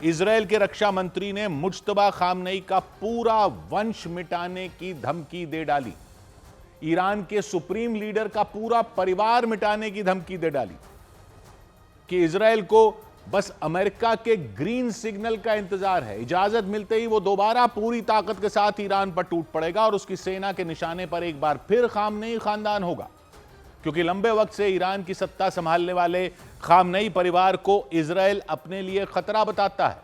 Israel के रक्षा मंत्री ने मुज्तबा खामनेई का पूरा वंश मिटाने की धमकी दे डाली। ईरान के सुप्रीम लीडर का पूरा परिवार मिटाने की धमकी दे डाली कि इजरायल को बस अमेरिका के ग्रीन सिग्नल का इंतजार है। इजाजत मिलते ही वो दोबारा पूरी ताकत के साथ ईरान पर टूट पड़ेगा और उसकी सेना के निशाने पर एक बार फिर खामनेई खानदान होगा, क्योंकि लंबे वक्त से ईरान की सत्ता संभालने वाले खामनेई परिवार को इजरायल अपने लिए खतरा बताता है।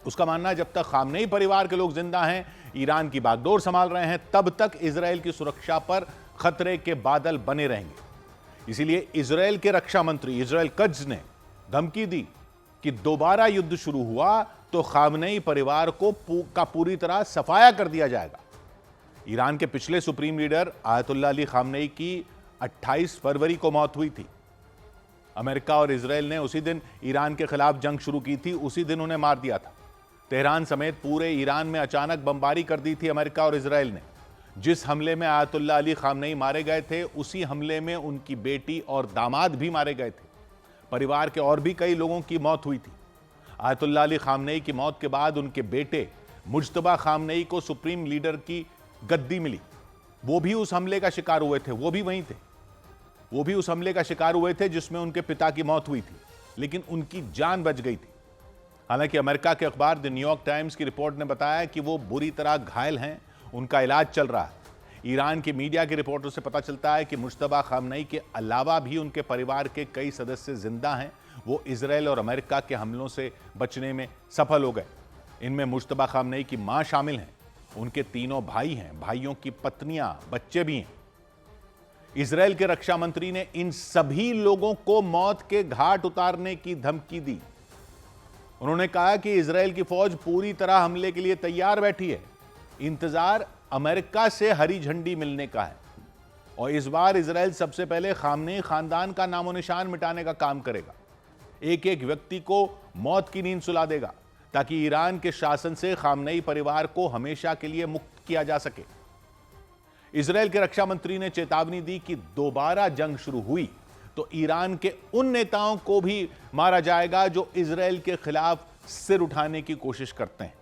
उसका मानना है जब तक खामनेई परिवार के लोग जिंदा हैं, ईरान की बागडोर संभाल रहे हैं, तब तक इजरायल की सुरक्षा पर खतरे के बादल बने रहेंगे। इसीलिए इजरायल के रक्षा मंत्री इजरायल कट्ज ने धमकी दी कि दोबारा युद्ध शुरू हुआ तो खामनेई परिवार को पूरी तरह सफाया कर दिया जाएगा। ईरान के पिछले supreme leader Ayatollah Ali Khamenei की 28 फरवरी को मौत हुई थी। अमेरिका और इजरायल ने उसी दिन ईरान के खिलाफ जंग शुरू की थी, उसी दिन उन्हें मार दिया था। तेहरान समेत पूरे ईरान में अचानक बमबारी कर दी थी अमेरिका और इजरायल ने। जिस हमले में आयतुल्लाह अली खामनेई मारे गए थे, उसी हमले में उनकी बेटी और दामाद भी मारे गए थे। परिवार के और भी कई लोगों की मौत हुई थी। आयतुल्लाह अली खामनेई की मौत के बाद उनके बेटे मुज्तबा खामनेई को सुप्रीम लीडर की गद्दी मिली। वो भी उस हमले का शिकार हुए थे, वो भी वहीं थे। वो भी उस हमले का शिकार हुए थे जिसमें उनके पिता की मौत हुई थी, लेकिन उनकी जान बच गई थी। हालांकि अमेरिका के अखबार द न्यूयॉर्क टाइम्स की रिपोर्ट ने बताया कि वो बुरी तरह घायल हैं, उनका इलाज चल रहा है। ईरान की मीडिया की रिपोर्टों से पता चलता है कि मुज्तबा खामनेई के अलावा भी उनके परिवार के कई सदस्य जिंदा हैं। वो इजरायल और अमेरिका के हमलों से बचने में सफल हो गए। इनमें मुज्तबा खामनेई की मां शामिल हैं, उनके तीनों भाई हैं, भाइयों की पत्नियां, बच्चे भी हैं। इजरायल के रक्षा मंत्री ने इन सभी लोगों को मौत के घाट उतारने की धमकी दी। उन्होंने कहा कि इजरायल की फौज पूरी तरह हमले के लिए तैयार बैठी है। इंतजार अमेरिका से हरी झंडी मिलने का है और इस बार इजरायल सबसे पहले खामनेई खानदान का नामो निशान मिटाने का काम करेगा। एक एक व्यक्ति को मौत की नींद सुला देगा ताकि ईरान के शासन से खामनेई परिवार को हमेशा के लिए मुक्त किया जा सके। इजरायल के रक्षा मंत्री ने चेतावनी दी कि दोबारा जंग शुरू हुई तो ईरान के उन नेताओं को भी मारा जाएगा जो इजरायल के खिलाफ सिर उठाने की कोशिश करते हैं।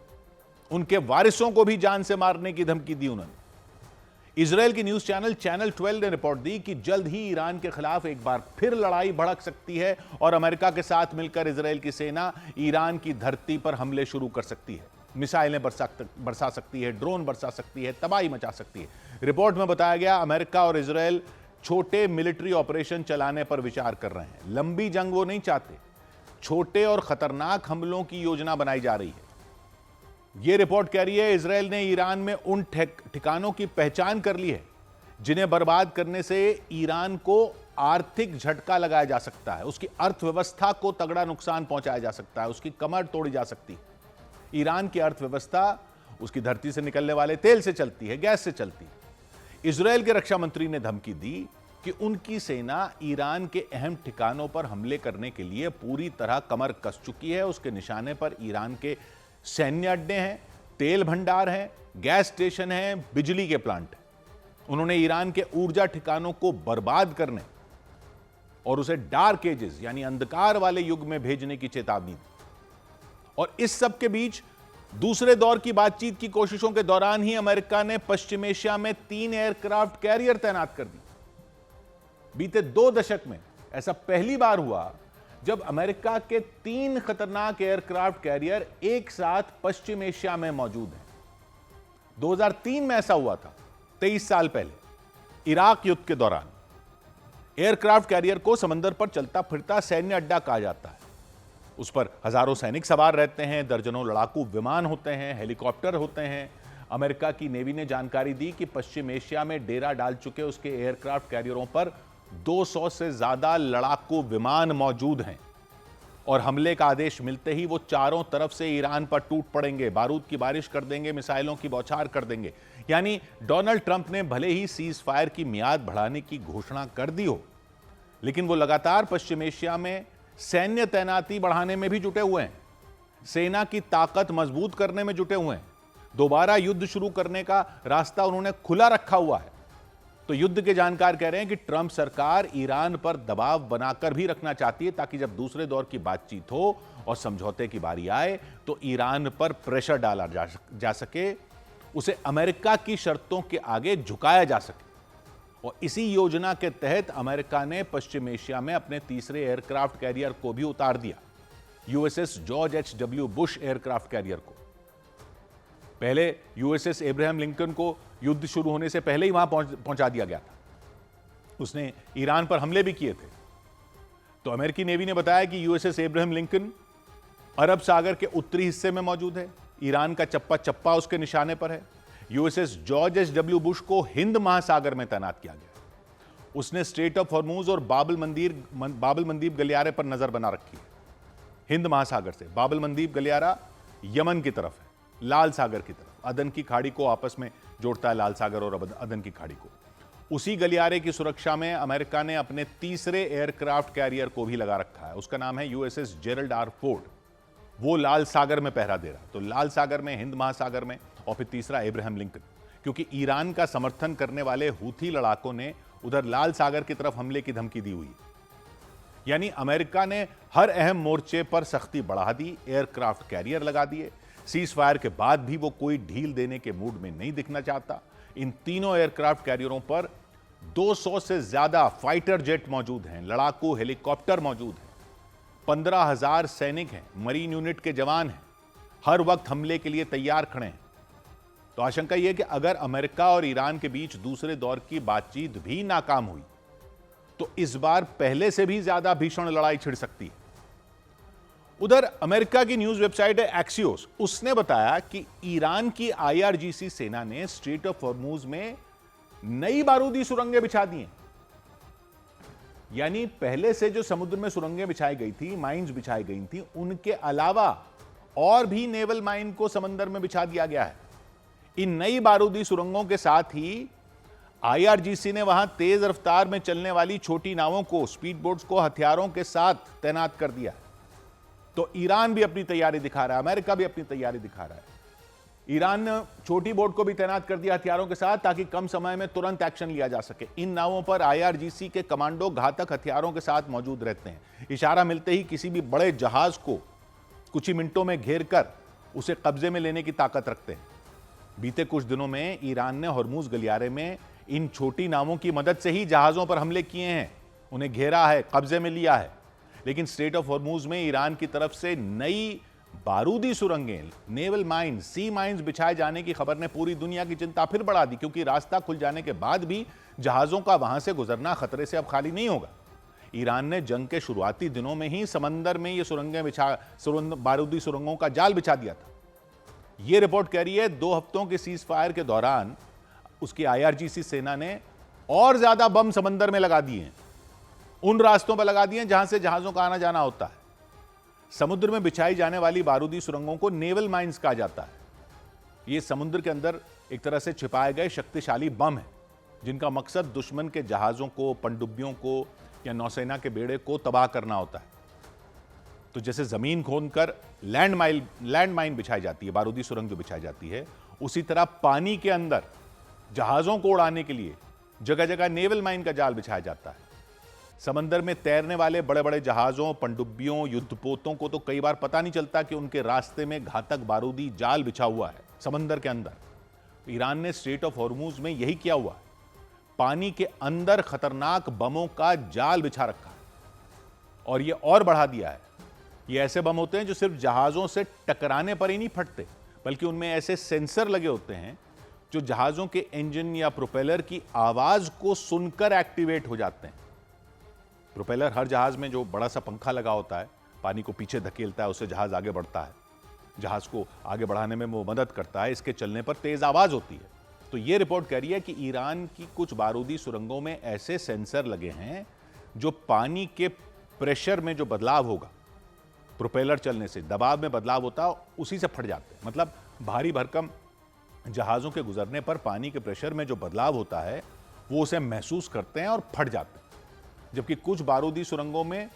उनके वारिसों को भी जान से मारने की धमकी दी उन्होंने। इजरायल की न्यूज चैनल 12 ने रिपोर्ट दी कि जल्द ही ईरान के खिलाफ एक बार फिर लड़ाई भड़क सकती है और अमेरिका के साथ मिलकर इजरायल की सेना ईरान की धरती पर हमले शुरू कर सकती है। मिसाइलें बरसा सकती है, ड्रोन बरसा सकती है, तबाही मचा सकती है। रिपोर्ट में बताया गया अमेरिका और इजरायल छोटे मिलिट्री ऑपरेशन चलाने पर विचार कर रहे हैं। लंबी जंग वो नहीं चाहते, छोटे और खतरनाक हमलों की योजना बनाई जा रही है। यह रिपोर्ट कह रही है इजरायल ने ईरान में उन ठिकानों की पहचान कर ली है जिन्हें बर्बाद करने से ईरान को आर्थिक झटका लगाया जा सकता है, उसकी अर्थव्यवस्था को तगड़ा नुकसान पहुंचाया जा सकता है, उसकी कमर तोड़ी जा सकती है। ईरान की अर्थव्यवस्था उसकी धरती से निकलने वाले तेल से चलती है, गैस से चलती है। इजरायल के रक्षा मंत्री ने धमकी दी कि उनकी सेना ईरान के अहम ठिकानों पर हमले करने के लिए पूरी तरह कमर कस चुकी है। उसके निशाने पर ईरान के सैन्य अड्डे हैं, तेल भंडार हैं, गैस स्टेशन हैं, बिजली के प्लांट हैं। उन्होंने ईरान के ऊर्जा ठिकानों को बर्बाद करने और उसे डार्क एजेस यानी अंधकार वाले युग में भेजने की चेतावनी दी। और इस सब के बीच दूसरे दौर की बातचीत की कोशिशों के दौरान ही अमेरिका ने पश्चिम एशिया में 3 एयरक्राफ्ट कैरियर तैनात कर दी। बीते 2 दशक में ऐसा पहली बार हुआ जब अमेरिका के 3 खतरनाक एयरक्राफ्ट कैरियर एक साथ पश्चिम एशिया में मौजूद हैं। 2003 में ऐसा हुआ था, 23 साल पहले इराक युद्ध के दौरान। एयरक्राफ्ट कैरियर को समंदर पर चलता फिरता सैन्य अड्डा कहा जाता है। उस पर हजारों सैनिक सवार रहते हैं, दर्जनों लड़ाकू विमान होते हैं, हेलीकॉप्टर होते हैं। अमेरिका की नेवी ने जानकारी दी कि पश्चिम एशिया में डेरा डाल चुके उसके एयरक्राफ्ट कैरियरों पर 200 से ज्यादा लड़ाकू विमान मौजूद हैं और हमले का आदेश मिलते ही वो चारों तरफ से ईरान पर टूट पड़ेंगे, बारूद की बारिश कर देंगे, मिसाइलों की बौछार कर देंगे। यानी डोनाल्ड ट्रंप ने भले ही सीज फायर की मियाद बढ़ाने की घोषणा कर दी हो, लेकिन वो लगातार पश्चिम एशिया में सैन्य तैनाती बढ़ाने में भी जुटे हुए हैं, सेना की ताकत मजबूत करने में जुटे हुए हैं। दोबारा युद्ध शुरू करने का रास्ता उन्होंने खुला रखा हुआ है। तो युद्ध के जानकार कह रहे हैं कि ट्रंप सरकार ईरान पर दबाव बनाकर भी रखना चाहती है ताकि जब दूसरे दौर की बातचीत हो और समझौते की बारी आए तो ईरान पर प्रेशर डाला जा सके, उसे अमेरिका की शर्तों के आगे झुकाया जा सके। और इसी योजना के तहत अमेरिका ने पश्चिम एशिया में अपने तीसरे एयरक्राफ्ट कैरियर को भी उतार दिया, USS George H W. Bush aircraft carrier को। पहले यूएसएस एब्राहम लिंकन को युद्ध शुरू होने से पहले ही वहां पहुंचा दिया गया था। उसने ईरान पर हमले भी किए थे। तो अमेरिकी नेवी ने बताया कि यूएसएस एब्राहम लिंकन अरब सागर के उत्तरी हिस्से में मौजूद है, ईरान का चप्पा चप्पा उसके निशाने पर है। USS George H W. बुश को हिंद महासागर में तैनात किया गया। उसने स्ट्रेट ऑफ हॉर्मूज और बाबल मंदीब गलियारे पर नजर बना रखी है। हिंद महासागर से बाबल मंदीब गलियारा यमन की तरफ है, लाल सागर की तरफ, अदन की खाड़ी को आपस में जोड़ता है, लाल सागर और अदन की खाड़ी को। उसी गलियारे की सुरक्षा में अमेरिका ने अपने तीसरे एयरक्राफ्ट कैरियर को भी लगा रखा है। उसका नाम है यूएसएस जेरल्ड आर फोर्ड। वो लाल सागर में पहरा दे रहा। तो लाल सागर में, हिंद महासागर में, और फिर तीसरा एब्राहम लिंकन, क्योंकि ईरान का समर्थन करने वाले हूथी लड़ाकों ने उधर लाल सागर की तरफ हमले की धमकी दी हुई। यानी अमेरिका ने हर अहम मोर्चे पर सख्ती बढ़ा दी, एयरक्राफ्ट कैरियर लगा दिए। सीज फायर के बाद भी वो कोई ढील देने के मूड में नहीं दिखना चाहता। इन तीनों एयरक्राफ्ट कैरियरों पर 200 से ज्यादा फाइटर जेट मौजूद हैं, लड़ाकू हेलीकॉप्टर मौजूद हैं, 15,000 सैनिक हैं, मरीन यूनिट के जवान हैं, हर वक्त हमले के लिए तैयार खड़े हैं। तो आशंका यह है कि अगर अमेरिका और ईरान के बीच दूसरे दौर की बातचीत भी नाकाम हुई तो इस बार पहले से भी ज्यादा भीषण लड़ाई छिड़ सकती है। उधर अमेरिका की न्यूज वेबसाइट है एक्सियोस, उसने बताया कि ईरान की आईआरजीसी सेना ने स्ट्रेट ऑफ हॉर्मूज में नई बारूदी सुरंगें बिछा दी हैं। यानी पहले से जो समुद्र में सुरंगें बिछाई गई थी, माइंस बिछाई गई थी, उनके अलावा और भी नेवल माइन को समंदर में बिछा दिया गया है। इन नई बारूदी सुरंगों के साथ ही आईआरजीसी ने वहां तेज रफ्तार में चलने वाली छोटी नावों को, स्पीड बोट्स को हथियारों के साथ तैनात कर दिया। तो ईरान भी अपनी तैयारी दिखा रहा है, अमेरिका भी अपनी तैयारी दिखा रहा है। ईरान ने छोटी बोट को भी तैनात कर दिया हथियारों के साथ, ताकि कम समय में तुरंत एक्शन लिया जा सके। इन नावों पर आईआरजीसी के कमांडो घातक हथियारों के साथ मौजूद रहते हैं। इशारा मिलते ही किसी भी बड़े जहाज को कुछ ही मिनटों में घेर कर उसे कब्जे में लेने की ताकत रखते हैं। बीते कुछ दिनों में ईरान ने हॉर्मूज गलियारे में इन छोटी नावों की मदद से ही जहाजों पर हमले किए हैं, उन्हें घेरा है, कब्जे में लिया है। लेकिन स्ट्रेट ऑफ हॉर्मूज में ईरान की तरफ से नई बारूदी सुरंगें, नेवल माइन, सी माइंस बिछाए जाने की खबर ने पूरी दुनिया की चिंता फिर बढ़ा दी, क्योंकि रास्ता खुल जाने के बाद भी जहाजों का वहां से गुजरना खतरे से अब खाली नहीं होगा। ईरान ने जंग के शुरुआती दिनों में ही समंदर में ये बारूदी सुरंगों का जाल बिछा दिया था। यह रिपोर्ट कह रही है 2 हफ्तों के सीज फायर के दौरान उसकी आईआरजीसी सेना ने और ज्यादा बम समंदर में लगा दिए हैं, उन रास्तों पर लगा दिए हैं जहां से जहाजों का आना जाना होता है। समुद्र में बिछाई जाने वाली बारूदी सुरंगों को नेवल माइंस कहा जाता है। ये समुद्र के अंदर एक तरह से छिपाए गए शक्तिशाली बम हैं, जिनका मकसद दुश्मन के जहाजों को, पनडुब्बियों को या नौसेना के बेड़े को तबाह करना होता है। तो जैसे जमीन खोदकर लैंड माइन बिछाई जाती है, बारूदी सुरंग जो बिछाई जाती है, उसी तरह पानी के अंदर जहाजों को उड़ाने के लिए जगह जगह नेवल माइन का जाल बिछाया जाता है। समंदर में तैरने वाले बड़े बड़े जहाजों, पनडुब्बियों, युद्धपोतों को तो कई बार पता नहीं चलता कि उनके रास्ते में घातक बारूदी जाल बिछा हुआ है समंदर के अंदर। ईरान ने स्ट्रेट ऑफ हॉर्मूज में यही किया हुआ है, पानी के अंदर खतरनाक बमों का जाल बिछा रखा है। और यह और बढ़ा दिया है, ये ऐसे बम होते हैं जो सिर्फ जहाजों से टकराने पर ही नहीं फटते, बल्कि उनमें ऐसे सेंसर लगे होते हैं जो जहाजों के इंजन या प्रोपेलर की आवाज को सुनकर एक्टिवेट हो जाते हैं। प्रोपेलर, हर जहाज में जो बड़ा सा पंखा लगा होता है, पानी को पीछे धकेलता है, उससे जहाज आगे बढ़ता है, जहाज को आगे बढ़ाने में वो मदद करता है। इसके चलने पर तेज आवाज होती है। तो ये रिपोर्ट कह रही है कि ईरान की कुछ बारूदी सुरंगों में ऐसे सेंसर लगे हैं जो पानी के प्रेशर में जो बदलाव होगा, प्रोपेलर चलने से दबाव में बदलाव होता है, उसी से फट जाते हैं। मतलब भारी भरकम जहाजों के गुजरने पर पानी के प्रेशर में जो बदलाव होता है वो उसे महसूस करते हैं और फट जाते हैं। जबकि कुछ बारूदी सुरंगों में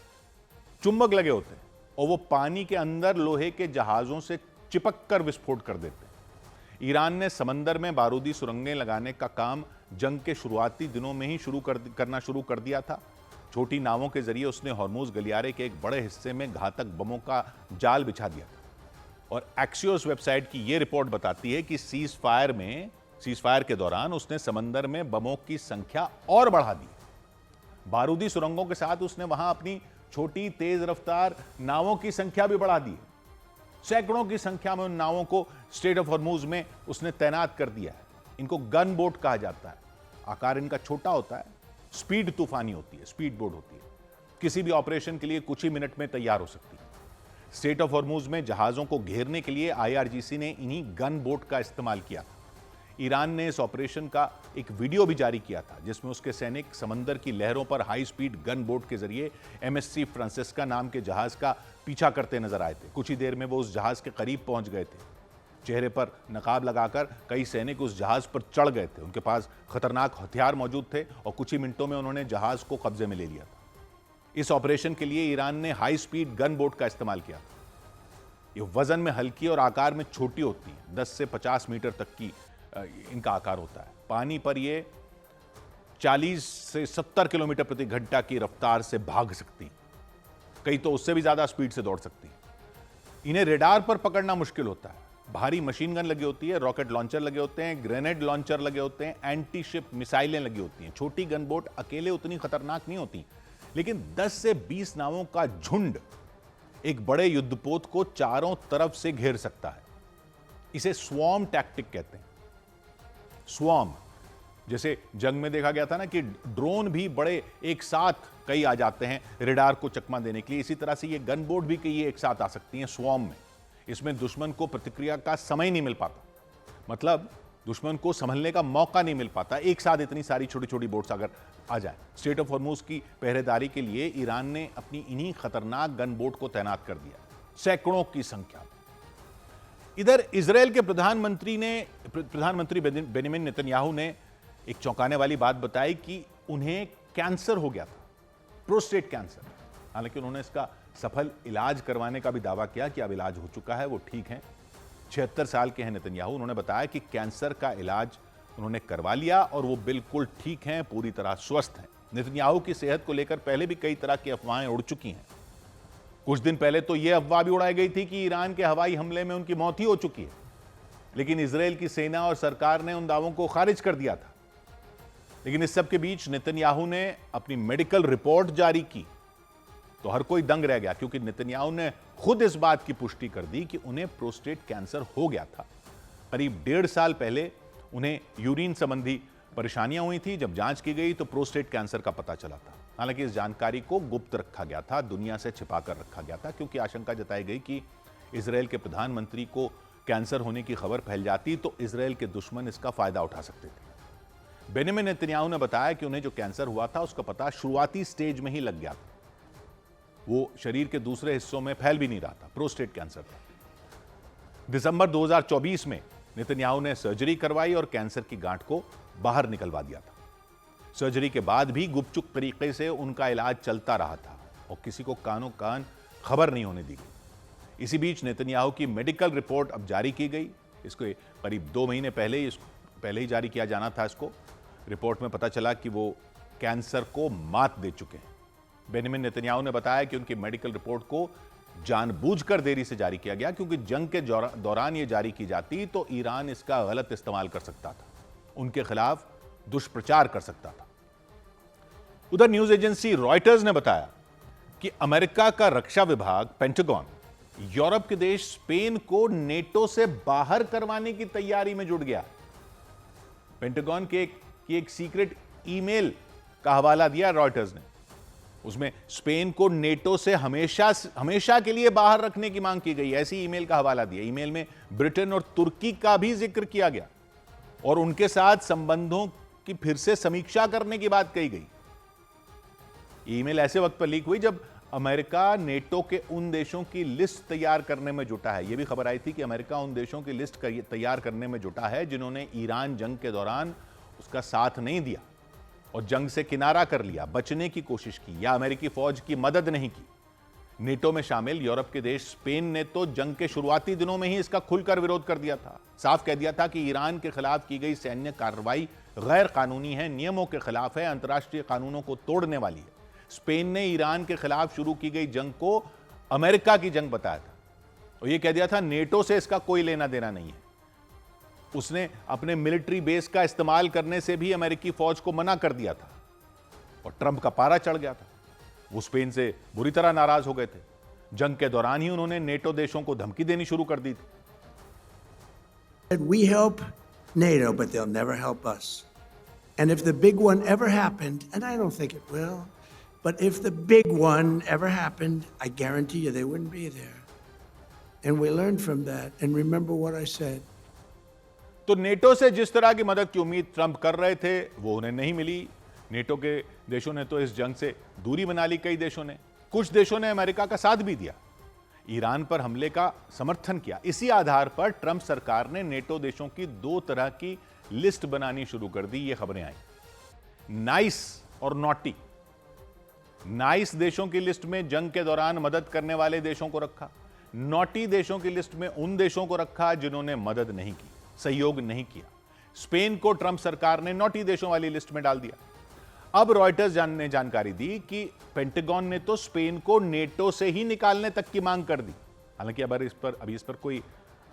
चुंबक लगे होते हैं और वो पानी के अंदर लोहे के जहाजों से चिपक कर विस्फोट कर देते हैं। ईरान ने समंदर में बारूदी सुरंगें लगाने का काम जंग के शुरुआती दिनों में ही करना शुरू कर दिया था। छोटी नावों के जरिए उसने हॉर्मुज गलियारे के एक बड़े हिस्से में घातक बमों का जाल बिछा दिया था। और एक्सियोस वेबसाइट की यह रिपोर्ट बताती है कि सीज फायर के दौरान उसने समंदर में बमों की संख्या और बढ़ा दी। बारूदी सुरंगों के साथ उसने वहां अपनी छोटी तेज रफ्तार नावों की संख्या भी बढ़ा दी। सैकड़ों की संख्या में उन नावों को स्ट्रेट ऑफ हॉर्मुज में उसने तैनात कर दिया है। इनको गन बोट कहा जाता है। आकार इनका छोटा होता है, स्पीड तूफानी होती है, स्पीड बोट होती है, किसी भी ऑपरेशन के लिए कुछ ही मिनट में तैयार हो सकती है। स्ट्रेट ऑफ हॉर्मुज में जहाजों को घेरने के लिए आईआरजीसी ने इन्हीं गन बोट का इस्तेमाल किया था। ईरान ने इस ऑपरेशन का एक वीडियो भी जारी किया था जिसमें उसके सैनिक समंदर की लहरों पर हाई स्पीड गन बोट के जरिए एमएससी फ्रांसिस्का नाम के जहाज का पीछा करते नजर आए थे। कुछ ही देर में वो उस जहाज के करीब पहुंच गए थे। चेहरे पर नकाब लगाकर कई सैनिक उस जहाज पर चढ़ गए थे। उनके पास खतरनाक हथियार मौजूद थे और कुछ ही मिनटों में उन्होंने जहाज को कब्जे में ले लिया था। इस ऑपरेशन के लिए ईरान ने हाई स्पीड गन बोट का इस्तेमाल किया था। ये वजन में हल्की और आकार में छोटी होती है। 10 से 50 मीटर तक की इनका आकार होता है। पानी पर ये 40 से 70 किलोमीटर प्रति घंटा की रफ्तार से भाग सकती, कई तो उससे भी ज्यादा स्पीड से दौड़ सकती। इन्हें रेडार पर पकड़ना मुश्किल होता है। भारी मशीन गन लगी होती है, रॉकेट लॉन्चर लगे होते हैं, ग्रेनेड लॉन्चर लगे होते हैं, एंटी शिप मिसाइलें लगी होती हैं। छोटी गन बोट अकेले उतनी खतरनाक नहीं होती, लेकिन 10 से 20 नावों का झुंड एक बड़े युद्धपोत को चारों तरफ से घेर सकता है। इसे स्वॉर्म टैक्टिक कहते हैं। स्वॉर्म, जैसे जंग में देखा गया था ना कि ड्रोन भी बड़े एक साथ कई आ जाते हैं रेडार को चकमा देने के लिए, इसी तरह से ये गन बोट भी कई एक साथ आ सकती हैं स्वॉर्म में। इसमें दुश्मन को प्रतिक्रिया का समय नहीं मिल पाता, मतलब दुश्मन को संभलने का मौका नहीं मिल पाता एक साथ इतनी सारी छोटी छोटी बोट्स अगर आ जाए। स्ट्रेट ऑफ हॉर्मुज की पहरेदारी के लिए ईरान ने अपनी इन्हीं खतरनाक गन बोट को तैनात कर दिया, सैकड़ों की संख्या। इधर इजराइल के प्रधानमंत्री बेंजामिन नेतन्याहू ने एक चौंकाने वाली बात बताई कि उन्हें कैंसर हो गया था, प्रोस्टेट कैंसर। हालांकि उन्होंने इसका सफल इलाज करवाने का भी दावा किया कि अब इलाज हो चुका है, वो ठीक है। 76 साल के हैं नेतन्याहू। उन्होंने बताया कि कैंसर का इलाज उन्होंने करवा लिया और वो बिल्कुल ठीक हैं, पूरी तरह स्वस्थ हैं। नेतन्याहू की सेहत को लेकर पहले भी कई तरह की अफवाहें उड़ चुकी हैं। कुछ दिन पहले तो यह अफवाह भी उड़ाई गई थी कि ईरान के हवाई हमले में उनकी मौत ही हो चुकी है, लेकिन इजराइल की सेना और सरकार ने उन दावों को खारिज कर दिया था। लेकिन इस सब के बीच नेतन्याहू ने अपनी मेडिकल रिपोर्ट जारी की तो हर कोई दंग रह गया, क्योंकि नेतन्याहू ने खुद इस बात की पुष्टि कर दी कि उन्हें प्रोस्टेट कैंसर हो गया था। करीब 1.5 साल पहले उन्हें यूरिन संबंधी परेशानियां हुई थी। जब जांच की गई तो प्रोस्टेट कैंसर का पता चला था। हालांकि इस जानकारी को गुप्त रखा गया था, दुनिया से छिपाकर रखा गया था, क्योंकि आशंका जताई गई कि इजराइल के प्रधानमंत्री को कैंसर होने की खबर फैल जाती तो इजराइल के दुश्मन इसका फायदा उठा सकते थे। बेंजामिन नेतन्याहू ने बताया कि उन्हें जो कैंसर हुआ था उसका पता शुरुआती स्टेज में ही लग गया था। वो शरीर के दूसरे हिस्सों में फैल भी नहीं रहा था, प्रोस्टेट कैंसर था। दिसंबर 2024 में नेतन्याहू ने सर्जरी करवाई और कैंसर की गांठ को बाहर निकलवा दिया था। सर्जरी के बाद भी गुपचुप तरीके से उनका इलाज चलता रहा था और किसी को कानों कान खबर नहीं होने दी गई। इसी बीच नेतन्याहू की मेडिकल रिपोर्ट अब जारी की गई। इसको करीब 2 महीने पहले ही जारी किया जाना था। इसको रिपोर्ट में पता चला कि वो कैंसर को मात दे चुके हैं। बेंजामिन नेतन्याहू ने बताया कि उनकी मेडिकल रिपोर्ट को जानबूझकर देरी से जारी किया गया, क्योंकि जंग के दौरान ये जारी की जाती तो ईरान इसका गलत इस्तेमाल कर सकता था, उनके खिलाफ दुष्प्रचार कर सकता था। उधर न्यूज एजेंसी रॉयटर्स ने बताया कि अमेरिका का रक्षा विभाग पेंटागन यूरोप के देश स्पेन को नेटो से बाहर करवाने की तैयारी में जुट गया। पेंटागन की एक सीक्रेट ईमेल का हवाला दिया रॉयटर्स ने। उसमें स्पेन को नेटो से हमेशा के लिए बाहर रखने की मांग की गई, ऐसी ईमेल का हवाला दिया। ईमेल में ब्रिटेन और तुर्की का भी जिक्र किया गया और उनके साथ संबंधों की फिर से समीक्षा करने की बात कही गई। ईमेल ऐसे वक्त पर लीक हुई जब अमेरिका नेटो के उन देशों की लिस्ट तैयार करने में जुटा है। यह भी खबर आई थी कि अमेरिका उन देशों की लिस्ट तैयार करने में जुटा है जिन्होंने ईरान जंग के दौरान उसका साथ नहीं दिया और जंग से किनारा कर लिया, बचने की कोशिश की या अमेरिकी फौज की मदद नहीं की। नेटो में शामिल यूरोप के देश स्पेन ने तो जंग के शुरुआती दिनों में ही इसका खुलकर विरोध कर दिया था। साफ कह दिया था कि ईरान के खिलाफ की गई सैन्य कार्रवाई गैर कानूनी है, नियमों के खिलाफ है, अंतर्राष्ट्रीय कानूनों को तोड़ने वाली है। स्पेन ने ईरान के खिलाफ शुरू की गई जंग को अमेरिका की जंग बताया था और यह कह दिया था नेटो से इसका कोई लेना देना नहीं है। उसने अपने मिलिट्री बेस का इस्तेमाल करने से भी अमेरिकी फौज को मना कर दिया था और ट्रंप का पारा चढ़ गया था। वो स्पेन से बुरी तरह नाराज हो गए थे। जंग के दौरान ही उन्होंने नेटो देशों को धमकी देनी शुरू कर दी थी। We help NATO, but they'll never help us. And if the big one ever happened, and I don't think it will, but if the big one ever happened, I guarantee you they wouldn't be there. And we learned from that. And remember what I said. तो NATO से जिस तरह की मदद की उम्मीद Trump कर रहे थे वो उन्हें नहीं मिली। नेटो के देशों ने तो इस जंग से दूरी बना ली। कई देशों ने, कुछ देशों ने अमेरिका का साथ भी दिया, ईरान पर हमले का समर्थन किया। इसी आधार पर ट्रंप सरकार ने नेटो देशों की दो तरह की लिस्ट बनानी शुरू कर दी। ये खबरें आई, नाइस और नॉटी। नाइस देशों की लिस्ट में जंग के दौरान मदद करने वाले देशों को रखा, नॉटी देशों की लिस्ट में उन देशों को रखा जिन्होंने मदद नहीं की, सहयोग नहीं किया। स्पेन को ट्रंप सरकार ने नॉटी देशों वाली लिस्ट में डाल दिया। अब रॉयटर्स ने जानकारी दी कि पेंटागन ने तो स्पेन को नेटो से ही निकालने तक की मांग कर दी। हालांकि अभी इस पर कोई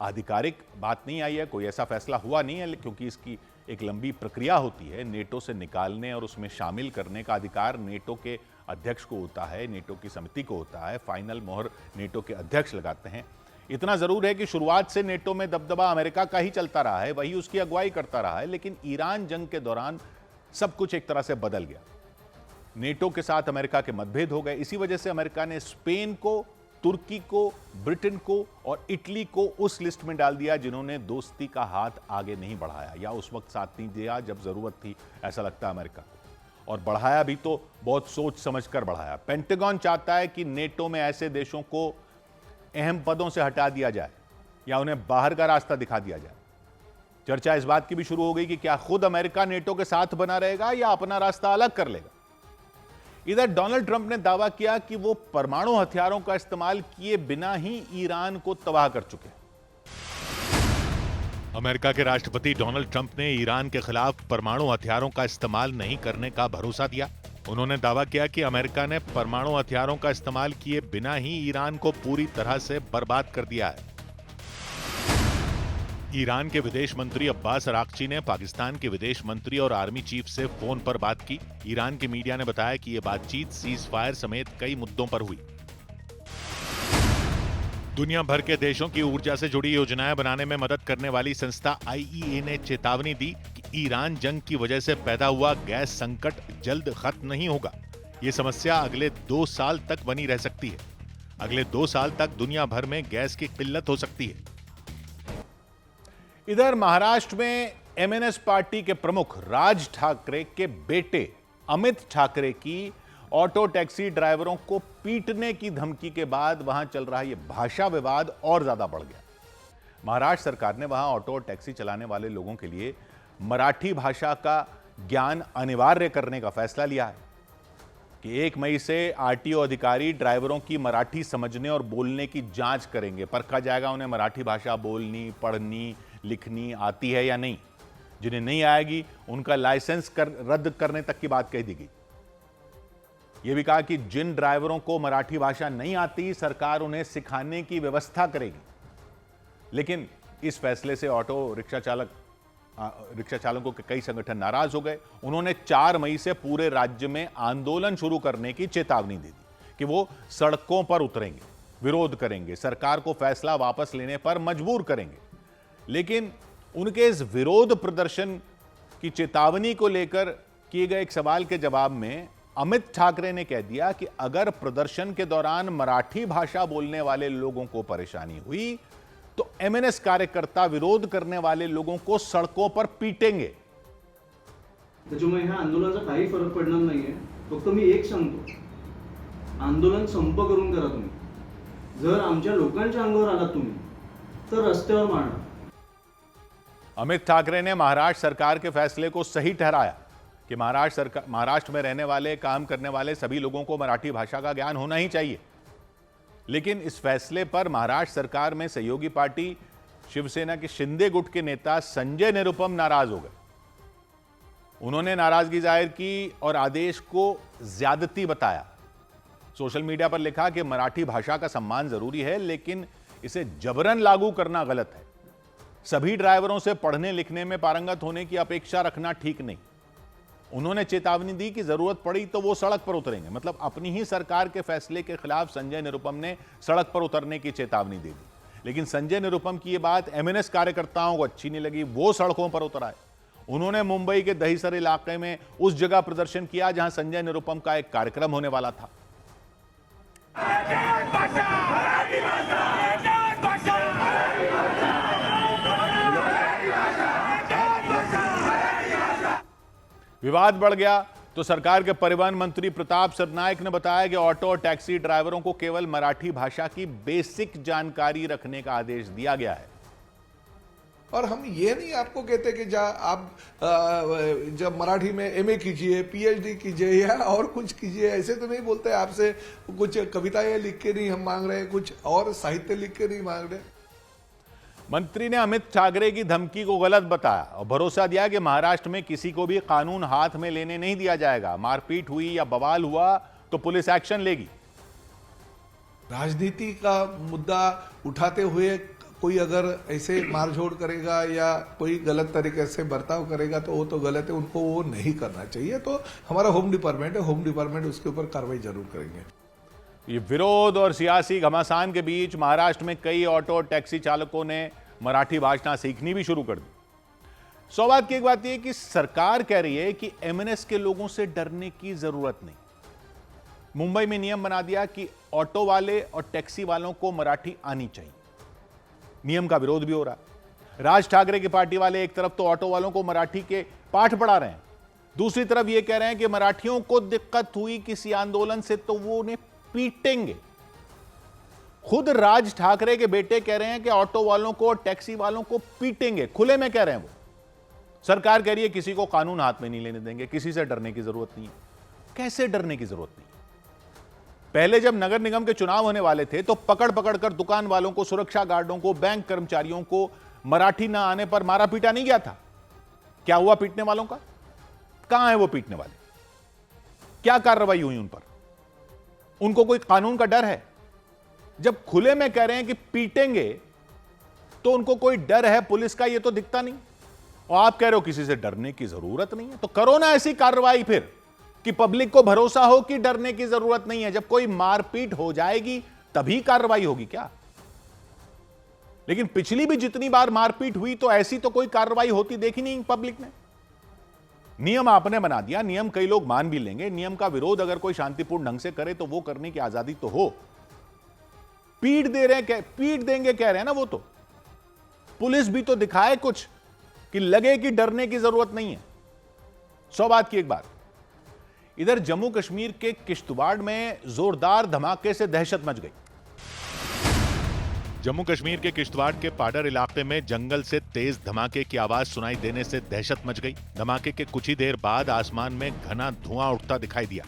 आधिकारिक बात नहीं आई है, कोई ऐसा फैसला हुआ नहीं है, क्योंकि इसकी एक लंबी प्रक्रिया होती है। नेटो से निकालने और उसमें शामिल करने का अधिकार नेटो के अध्यक्ष को होता है, नेटो की समिति को होता है। फाइनल मोहर नेटो के अध्यक्ष लगाते हैं। इतना जरूर है कि शुरुआत से नेटो में दबदबा अमेरिका का ही चलता रहा है, वही उसकी अगुवाई करता रहा है। लेकिन ईरान जंग के दौरान सब कुछ एक तरह से बदल गया। नेटो के साथ अमेरिका के मतभेद हो गए। इसी वजह से अमेरिका ने स्पेन को, तुर्की को, ब्रिटेन को और इटली को उस लिस्ट में डाल दिया जिन्होंने दोस्ती का हाथ आगे नहीं बढ़ाया या उस वक्त साथ नहीं दिया जब जरूरत थी, ऐसा लगता है अमेरिका को। और बढ़ाया भी तो बहुत सोच समझकर बढ़ाया। पेंटागन चाहता है कि नेटो में ऐसे देशों को अहम पदों से हटा दिया जाए या उन्हें बाहर का रास्ता दिखा दिया जाए। चर्चा इस बात की भी शुरू हो गई कि क्या खुद अमेरिका नेटो के साथ बना रहेगा या अपना रास्ता अलग कर लेगा। इधर डोनाल्ड ट्रंप ने दावा किया कि वो परमाणु हथियारों का इस्तेमाल किए बिना ही ईरान को तबाह कर चुके हैं। अमेरिका के राष्ट्रपति डोनाल्ड ट्रंप ने ईरान के खिलाफ परमाणु हथियारों का इस्तेमाल नहीं करने का भरोसा दिया। उन्होंने दावा किया कि अमेरिका ने परमाणु हथियारों का इस्तेमाल किए बिना ही ईरान को पूरी तरह से बर्बाद कर दिया है। ईरान के विदेश मंत्री अब्बास अराक्ची ने पाकिस्तान के विदेश मंत्री और आर्मी चीफ से फोन पर बात की। ईरान की मीडिया ने बताया कि यह बातचीत सीज फायर समेत कई मुद्दों पर हुई। दुनिया भर के देशों की ऊर्जा से जुड़ी योजनाएं बनाने में मदद करने वाली संस्था आईईए ने चेतावनी दी कि ईरान जंग की वजह से पैदा हुआ गैस संकट जल्द खत्म नहीं होगा। ये समस्या अगले 2 साल तक बनी रह सकती है। अगले 2 साल तक दुनिया भर में गैस की किल्लत हो सकती है। इधर महाराष्ट्र में एमएनएस पार्टी के प्रमुख राज ठाकरे के बेटे अमित ठाकरे की ऑटो टैक्सी ड्राइवरों को पीटने की धमकी के बाद वहां चल रहा यह भाषा विवाद और ज्यादा बढ़ गया। महाराष्ट्र सरकार ने वहां ऑटो टैक्सी चलाने वाले लोगों के लिए मराठी भाषा का ज्ञान अनिवार्य करने का फैसला लिया है कि 1 मई से आरटीओ अधिकारी ड्राइवरों की मराठी समझने और बोलने की जांच करेंगे। परखा जाएगा उन्हें मराठी भाषा बोलनी, पढ़नी, लिखनी आती है या नहीं। जिन्हें नहीं आएगी उनका लाइसेंस रद्द करने तक की बात कह दी गई। यह भी कहा कि जिन ड्राइवरों को मराठी भाषा नहीं आती सरकार उन्हें सिखाने की व्यवस्था करेगी। लेकिन इस फैसले से ऑटो रिक्शा चालकों के कई संगठन नाराज हो गए। उन्होंने 4 मई से पूरे राज्य में आंदोलन शुरू करने की चेतावनी दे दी कि वो सड़कों पर उतरेंगे, विरोध करेंगे, सरकार को फैसला वापस लेने पर मजबूर करेंगे। लेकिन उनके इस विरोध प्रदर्शन की चेतावनी को लेकर किए गए एक सवाल के जवाब में अमित ठाकरे ने कह दिया कि अगर प्रदर्शन के दौरान मराठी भाषा बोलने वाले लोगों को परेशानी हुई तो एमएनएस कार्यकर्ता विरोध करने वाले लोगों को सड़कों पर पीटेंगे। त्याच्यामुळे ह्या आंदोलनाचा काही फरक पडणार नाहीये। फक्त मी एक सांगतो, आंदोलन संप करून करा तुम्ही। जर आमच्या लोकांच्या अंगावर आलात तुम्ही तर रस्त्यावर मारणार। अमित ठाकरे ने महाराष्ट्र सरकार के फैसले को सही ठहराया कि महाराष्ट्र में रहने वाले, काम करने वाले सभी लोगों को मराठी भाषा का ज्ञान होना ही चाहिए। लेकिन इस फैसले पर महाराष्ट्र सरकार में सहयोगी पार्टी शिवसेना के शिंदे गुट के नेता संजय निरुपम नाराज हो गए। उन्होंने नाराजगी जाहिर की और आदेश को ज्यादती बताया। सोशल मीडिया पर लिखा कि मराठी भाषा का सम्मान जरूरी है, लेकिन इसे जबरन लागू करना गलत है। सभी ड्राइवरों से पढ़ने लिखने में पारंगत होने की अपेक्षा रखना ठीक नहीं। उन्होंने चेतावनी दी कि जरूरत पड़ी तो वो सड़क पर उतरेंगे। मतलब अपनी ही सरकार के फैसले के खिलाफ संजय निरुपम ने सड़क पर उतरने की चेतावनी दे दी। लेकिन संजय निरुपम की यह बात एमएनएस कार्यकर्ताओं को अच्छी नहीं लगी। वो सड़कों पर उतर आए। उन्होंने मुंबई के दहीसर इलाके में उस जगह प्रदर्शन किया जहां संजय निरुपम का एक कार्यक्रम होने वाला था। विवाद बढ़ गया तो सरकार के परिवहन मंत्री प्रताप सरनाइक ने बताया कि ऑटो और टैक्सी ड्राइवरों को केवल मराठी भाषा की बेसिक जानकारी रखने का आदेश दिया गया है। और हम ये नहीं आपको कहते कि आप जब मराठी में एमए कीजिए, पीएचडी कीजिए या और कुछ कीजिए, ऐसे तो नहीं बोलते। आपसे कुछ कविताएं लिख के नहीं हम मांग रहे, कुछ और साहित्य लिख के नहीं मांग रहे। मंत्री ने अमित ठाकरे की धमकी को गलत बताया और भरोसा दिया कि महाराष्ट्र में किसी को भी कानून हाथ में लेने नहीं दिया जाएगा। मारपीट हुई या बवाल हुआ तो पुलिस एक्शन लेगी। राजनीति का मुद्दा उठाते हुए कोई अगर ऐसे मारझोड़ करेगा या कोई गलत तरीके से बर्ताव करेगा तो वो तो गलत है, उनको वो नहीं करना चाहिए। तो हमारा होम डिपार्टमेंट है, होम डिपार्टमेंट उसके ऊपर कार्रवाई जरूर करेंगे। ये विरोध और सियासी घमासान के बीच महाराष्ट्र में कई ऑटो और टैक्सी चालकों ने मराठी भाषा सीखनी भी शुरू कर दी। सौभाग्य की एक बात यह कि सरकार कह रही है कि एमएनएस के लोगों से डरने की जरूरत नहीं। मुंबई में नियम बना दिया कि ऑटो वाले और टैक्सी वालों को मराठी आनी चाहिए। नियम का विरोध भी हो रहा है। राज ठाकरे की पार्टी वाले एक तरफ तो ऑटो वालों को मराठी के पाठ पढ़ा रहे हैं, दूसरी तरफ यह कह रहे हैं कि मराठियों को दिक्कत हुई किसी आंदोलन से तो वो उन्हें पीटेंगे। खुद राज ठाकरे के बेटे कह रहे हैं कि ऑटो वालों को और टैक्सी वालों को पीटेंगे, खुले में कह रहे हैं वो। सरकार कह रही है किसी को कानून हाथ में नहीं लेने देंगे, किसी से डरने की जरूरत नहीं है। कैसे डरने की जरूरत नहीं? पहले जब नगर निगम के चुनाव होने वाले थे तो पकड़ पकड़ कर दुकान वालों को, सुरक्षा गार्डों को, बैंक कर्मचारियों को मराठी ना आने पर मारा पीटा नहीं गया था। क्या हुआ पीटने वालों का? कहां है वो पीटने वाले? क्या कार्रवाई हुई उन पर? उनको कोई कानून का डर है? जब खुले में कह रहे हैं कि पीटेंगे तो उनको कोई डर है पुलिस का, ये तो दिखता नहीं। और आप कह रहे हो किसी से डरने की जरूरत नहीं है, तो करो ना ऐसी कार्रवाई फिर कि पब्लिक को भरोसा हो कि डरने की जरूरत नहीं है। जब कोई मारपीट हो जाएगी तभी कार्रवाई होगी क्या? लेकिन पिछली भी जितनी बार मारपीट हुई तो ऐसी तो कोई कार्रवाई होती देखी नहीं पब्लिक ने। नियम आपने बना दिया, नियम कई लोग मान भी लेंगे। नियम का विरोध अगर कोई शांतिपूर्ण ढंग से करे तो वो करने की आजादी तो हो। पीट दे रहे हैं, पीट देंगे कह रहे हैं ना, वो तो पुलिस भी तो दिखाए कुछ कि लगे कि डरने की जरूरत नहीं है। सौ बात की एक बात, इधर जम्मू कश्मीर के किश्तवाड़ में जोरदार धमाके से दहशत मच गई। जम्मू कश्मीर के किश्तवाड़ के पाडर इलाके में जंगल से तेज धमाके की आवाज सुनाई देने से दहशत मच गई। धमाके के कुछ ही देर बाद आसमान में घना धुआं उठता दिखाई दिया।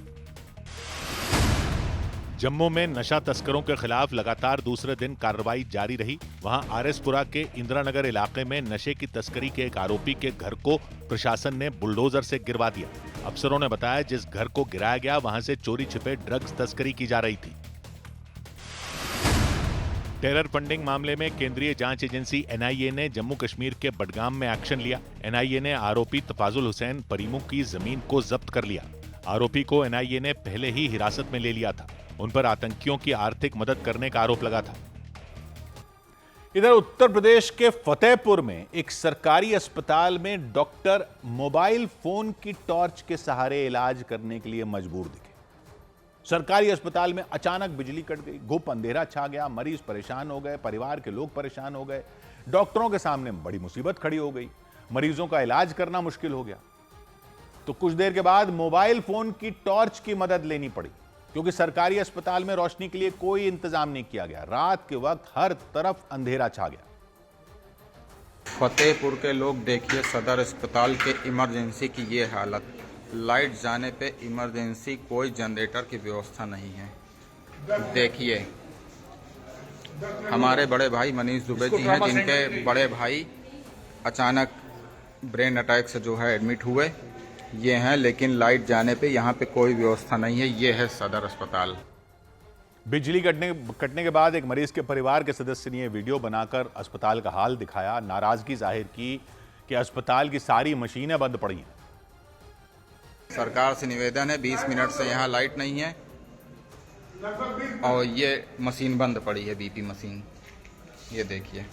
जम्मू में नशा तस्करों के खिलाफ लगातार दूसरे दिन कार्रवाई जारी रही। वहां आरएसपुरा के इंदिरानगर इलाके में नशे की तस्करी के एक आरोपी के घर को प्रशासन ने बुलडोजर से गिरवा दिया। अफसरों ने बताया जिस घर को गिराया गया वहां से चोरी छिपे ड्रग्स तस्करी की जा रही थी। टेरर फंडिंग मामले में केंद्रीय जांच एजेंसी एनआईए ने जम्मू कश्मीर के बडगाम में एक्शन लिया। एनआईए ने आरोपी तफाजुल हुसैन परीमू की जमीन को जब्त कर लिया। आरोपी को एनआईए ने पहले ही हिरासत में ले लिया था। उन पर आतंकियों की आर्थिक मदद करने का आरोप लगा था। इधर उत्तर प्रदेश के फतेहपुर में एक सरकारी अस्पताल में डॉक्टर मोबाइल फोन की टॉर्च के सहारे इलाज करने के लिए मजबूर दिखे। सरकारी अस्पताल में अचानक बिजली कट गई, घुप अंधेरा छा गया, मरीज परेशान हो गए, परिवार के लोग परेशान हो गए, डॉक्टरों के सामने बड़ी मुसीबत खड़ी हो गई, मरीजों का इलाज करना मुश्किल हो गया। तो कुछ देर के बाद मोबाइल फोन की टॉर्च की मदद लेनी पड़ी, क्योंकि सरकारी अस्पताल में रोशनी के लिए कोई इंतजाम नहीं किया गया। रात के वक्त हर तरफ अंधेरा छा गया। फतेहपुर के लोग देखिए, सदर अस्पताल के इमरजेंसी की ये हालत। लाइट जाने पे इमरजेंसी कोई जनरेटर की व्यवस्था नहीं है। देखिए हमारे बड़े भाई मनीष दुबे जी हैं, जिनके बड़े भाई अचानक ब्रेन अटैक से जो है एडमिट हुए। ये हैं, लेकिन लाइट जाने पे यहाँ पे कोई व्यवस्था नहीं है। ये है सदर अस्पताल। बिजली कटने के बाद एक मरीज के परिवार के सदस्य ने यह वीडियो बनाकर अस्पताल का हाल दिखाया, नाराजगी जाहिर की कि अस्पताल की सारी मशीनें बंद पड़ी हैं। सरकार से निवेदन है, 20 मिनट से यहाँ लाइट नहीं है और ये मशीन बंद पड़ी है, बीपी मशीन। ये देखिए,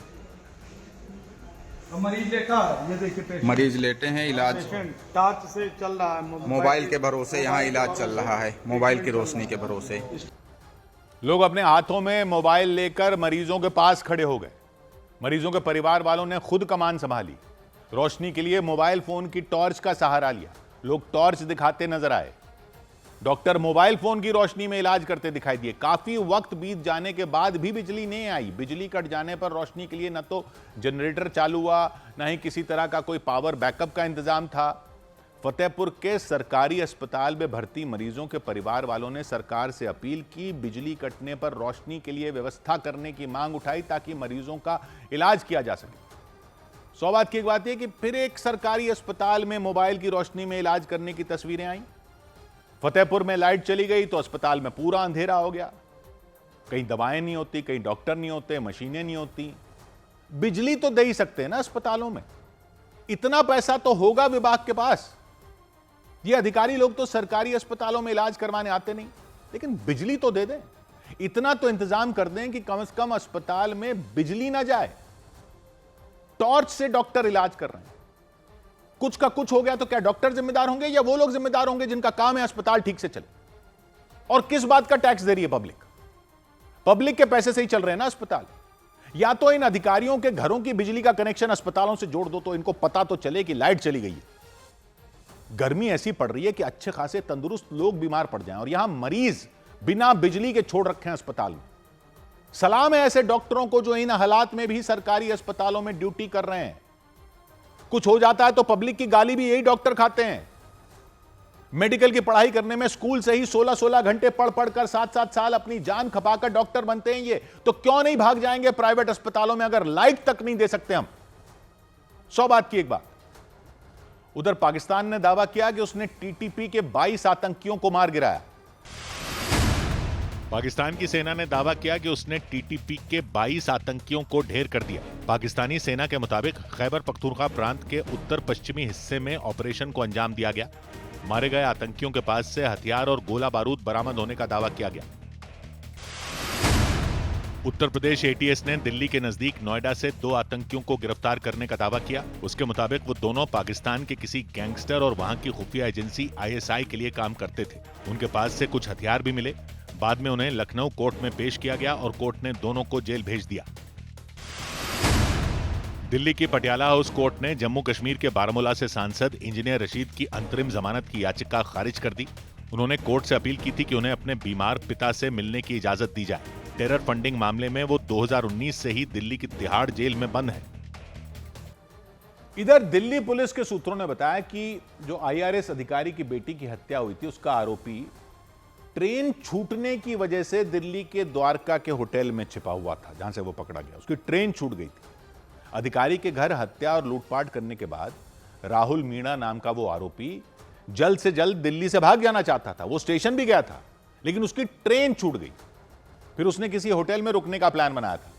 मरीज लेटा है, ये देखिए पेशेंट। मरीज लेटे हैं, इलाज पेशेंट टॉर्च से चल रहा है, मोबाइल के भरोसे यहाँ इलाज चल रहा है, मोबाइल की रोशनी के भरोसे। लोग अपने हाथों में मोबाइल लेकर मरीजों के पास खड़े हो गए। मरीजों के परिवार वालों ने खुद कमान संभाली, रोशनी के लिए मोबाइल फोन की टॉर्च का सहारा लिया। लोग टॉर्च दिखाते नजर आए, डॉक्टर मोबाइल फोन की रोशनी में इलाज करते दिखाई दिए। काफी वक्त बीत जाने के बाद भी बिजली नहीं आई। बिजली कट जाने पर रोशनी के लिए न तो जनरेटर चालू हुआ, न ही किसी तरह का कोई पावर बैकअप का इंतजाम था। फतेहपुर के सरकारी अस्पताल में भर्ती मरीजों के परिवार वालों ने सरकार से अपील की, बिजली कटने पर रोशनी के लिए व्यवस्था करने की मांग उठाई ताकि मरीजों का इलाज किया जा सके। सौभाग्य की एक बात यह कि फिर एक सरकारी अस्पताल में मोबाइल की रोशनी में इलाज करने की तस्वीरें आई। फतेहपुर में लाइट चली गई तो अस्पताल में पूरा अंधेरा हो गया। कहीं दवाएं नहीं होती, कहीं डॉक्टर नहीं होते, मशीनें नहीं होती। बिजली तो दे ही सकते हैं ना अस्पतालों में, इतना पैसा तो होगा विभाग के पास। ये अधिकारी लोग तो सरकारी अस्पतालों में इलाज करवाने आते नहीं, लेकिन बिजली तो दे दें। इतना तो इंतजाम कर दें कि कम से कम अस्पताल में बिजली ना जाए। टॉर्च से डॉक्टर इलाज कर रहे हैं, कुछ का कुछ हो गया तो क्या डॉक्टर जिम्मेदार होंगे या वो लोग जिम्मेदार होंगे जिनका काम है अस्पताल ठीक से चले? और किस बात का टैक्स दे रही है पब्लिक? पब्लिक के पैसे से ही चल रहे हैं ना अस्पताल। या तो इन अधिकारियों के घरों की बिजली का कनेक्शन अस्पतालों से जोड़ दो तो इनको पता तो चले कि लाइट चली गई है। गर्मी ऐसी पड़ रही है कि अच्छे खासे तंदुरुस्त लोग बीमार पड़ जाएं और यहां मरीज बिना बिजली के छोड़ रखे हैं अस्पताल में। सलाम है ऐसे डॉक्टरों को जो इन हालात में भी सरकारी अस्पतालों में ड्यूटी कर रहे हैं। कुछ हो जाता है तो पब्लिक की गाली भी यही डॉक्टर खाते हैं। मेडिकल की पढ़ाई करने में स्कूल से ही 16-16 घंटे पढ़ पढ़कर 7-7 साल अपनी जान खपाकर डॉक्टर बनते हैं ये, तो क्यों नहीं भाग जाएंगे प्राइवेट अस्पतालों में अगर लाइट तक नहीं दे सकते हम? 100 बात की एक बात। उधर पाकिस्तान ने दावा किया कि उसने टीटीपी के 22 आतंकियों को मार गिराया। पाकिस्तान की सेना ने दावा किया कि उसने टीटीपी के 22 आतंकियों को ढेर कर दिया। पाकिस्तानी सेना के मुताबिक खैबर पख्तूनख्वा प्रांत के उत्तर पश्चिमी हिस्से में ऑपरेशन को अंजाम दिया गया। मारे गए आतंकियों के पास से हथियार और गोला बारूद बरामद होने का दावा किया गया। उत्तर प्रदेश एटीएस ने दिल्ली के नजदीक नोएडा से 2 आतंकियों को गिरफ्तार करने का दावा किया। उसके मुताबिक वो दोनों पाकिस्तान के किसी गैंगस्टर और वहां की खुफिया एजेंसी आईएसआई के लिए काम करते थे। उनके पास से कुछ हथियार भी मिले। बाद में उन्हें लखनऊ कोर्ट में पेश किया गया और कोर्ट ने दोनों को जेल भेज दिया। दिल्ली की पटियाला हाउस कोर्ट ने जम्मू कश्मीर के बारामूला से सांसद इंजीनियर रशीद की अंतरिम जमानत की याचिका खारिज कर दी। उन्होंने कोर्ट से अपील की थी कि उन्हें अपने बीमार पिता से मिलने की इजाजत दी जाए। टेरर फंडिंग मामले में वो 2019 से ही दिल्ली की तिहाड़ जेल में बंद है। इधर दिल्ली पुलिस के सूत्रों ने बताया कि जो आईआरएस अधिकारी की बेटी की हत्या हुई थी उसका आरोपी ट्रेन छूटने की वजह से दिल्ली के द्वारका के होटल में छिपा हुआ था, जहां से वो पकड़ा गया। उसकी ट्रेन छूट गई थी। अधिकारी के घर हत्या और लूटपाट करने के बाद राहुल मीणा नाम का वो आरोपी जल्द से जल्द दिल्ली से भाग जाना चाहता था। वो स्टेशन भी गया था, लेकिन उसकी ट्रेन छूट गई। फिर उसने किसी होटल में रुकने का प्लान बनाया था।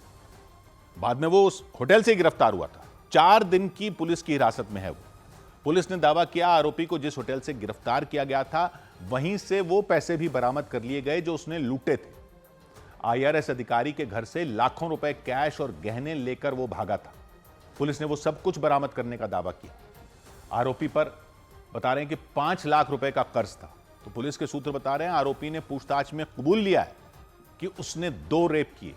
बाद में वो उस होटल से गिरफ्तार हुआ था। 4 दिन की पुलिस की हिरासत में है वो। पुलिस ने दावा किया आरोपी को जिस होटल से गिरफ्तार किया गया था वहीं से वो पैसे भी बरामद कर लिए गए जो उसने लूटे थे। आईआरएस अधिकारी के घर से लाखों रुपए कैश और गहने लेकर वो भागा था। पुलिस ने वो सब कुछ बरामद करने का दावा किया। आरोपी पर बता रहे हैं कि 5 लाख रुपए का कर्ज था। तो पुलिस के सूत्र बता रहे हैं आरोपी ने पूछताछ में कबूल लिया है कि उसने 2 रेप किए।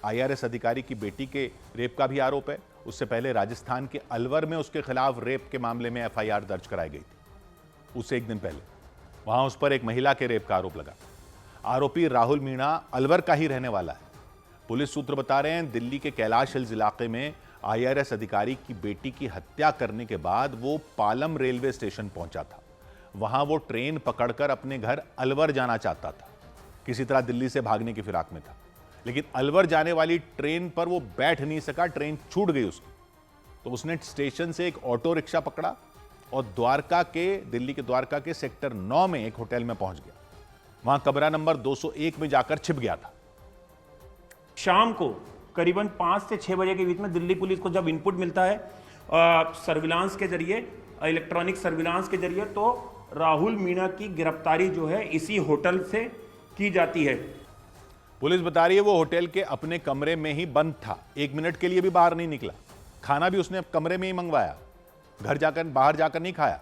आईआरएस अधिकारी की बेटी के रेप का भी आरोप है। उससे पहले राजस्थान के अलवर में उसके खिलाफ रेप के मामले में एफआईआर दर्ज कराई गई थी। उससे 1 दिन पहले वहां उस पर एक महिला के रेप का आरोप लगा। आरोपी राहुल मीणा अलवर का ही रहने वाला है। पुलिस सूत्र बता रहे हैं दिल्ली के कैलाश हिल्स इलाके में आईआरएस अधिकारी की बेटी की हत्या करने के बाद वो पालम रेलवे स्टेशन पहुंचा था। वहां वो ट्रेन पकड़कर अपने घर अलवर जाना चाहता था। किसी तरह दिल्ली से भागने की फिराक में था। लेकिन अलवर जाने वाली ट्रेन पर वो बैठ नहीं सका, ट्रेन छूट गई उसकी। तो उसने स्टेशन से एक ऑटो रिक्शा पकड़ा और दिल्ली के द्वारका के सेक्टर 9 में एक होटल में पहुंच गया। वहां कमरा नंबर 201 में जाकर छिप गया था। शाम को करीबन 5 से 6 बजे के बीच में दिल्ली पुलिस को जब इनपुट मिलता है सर्विलांस के जरिए, इलेक्ट्रॉनिक सर्विलांस के जरिए, तो राहुल मीणा की गिरफ्तारी जो है इसी होटल से की जाती है। पुलिस बता रही है वो होटल के अपने कमरे में ही बंद था, 1 मिनट के लिए भी बाहर नहीं निकला। खाना भी उसने कमरे में ही मंगवाया, बाहर जाकर नहीं खाया।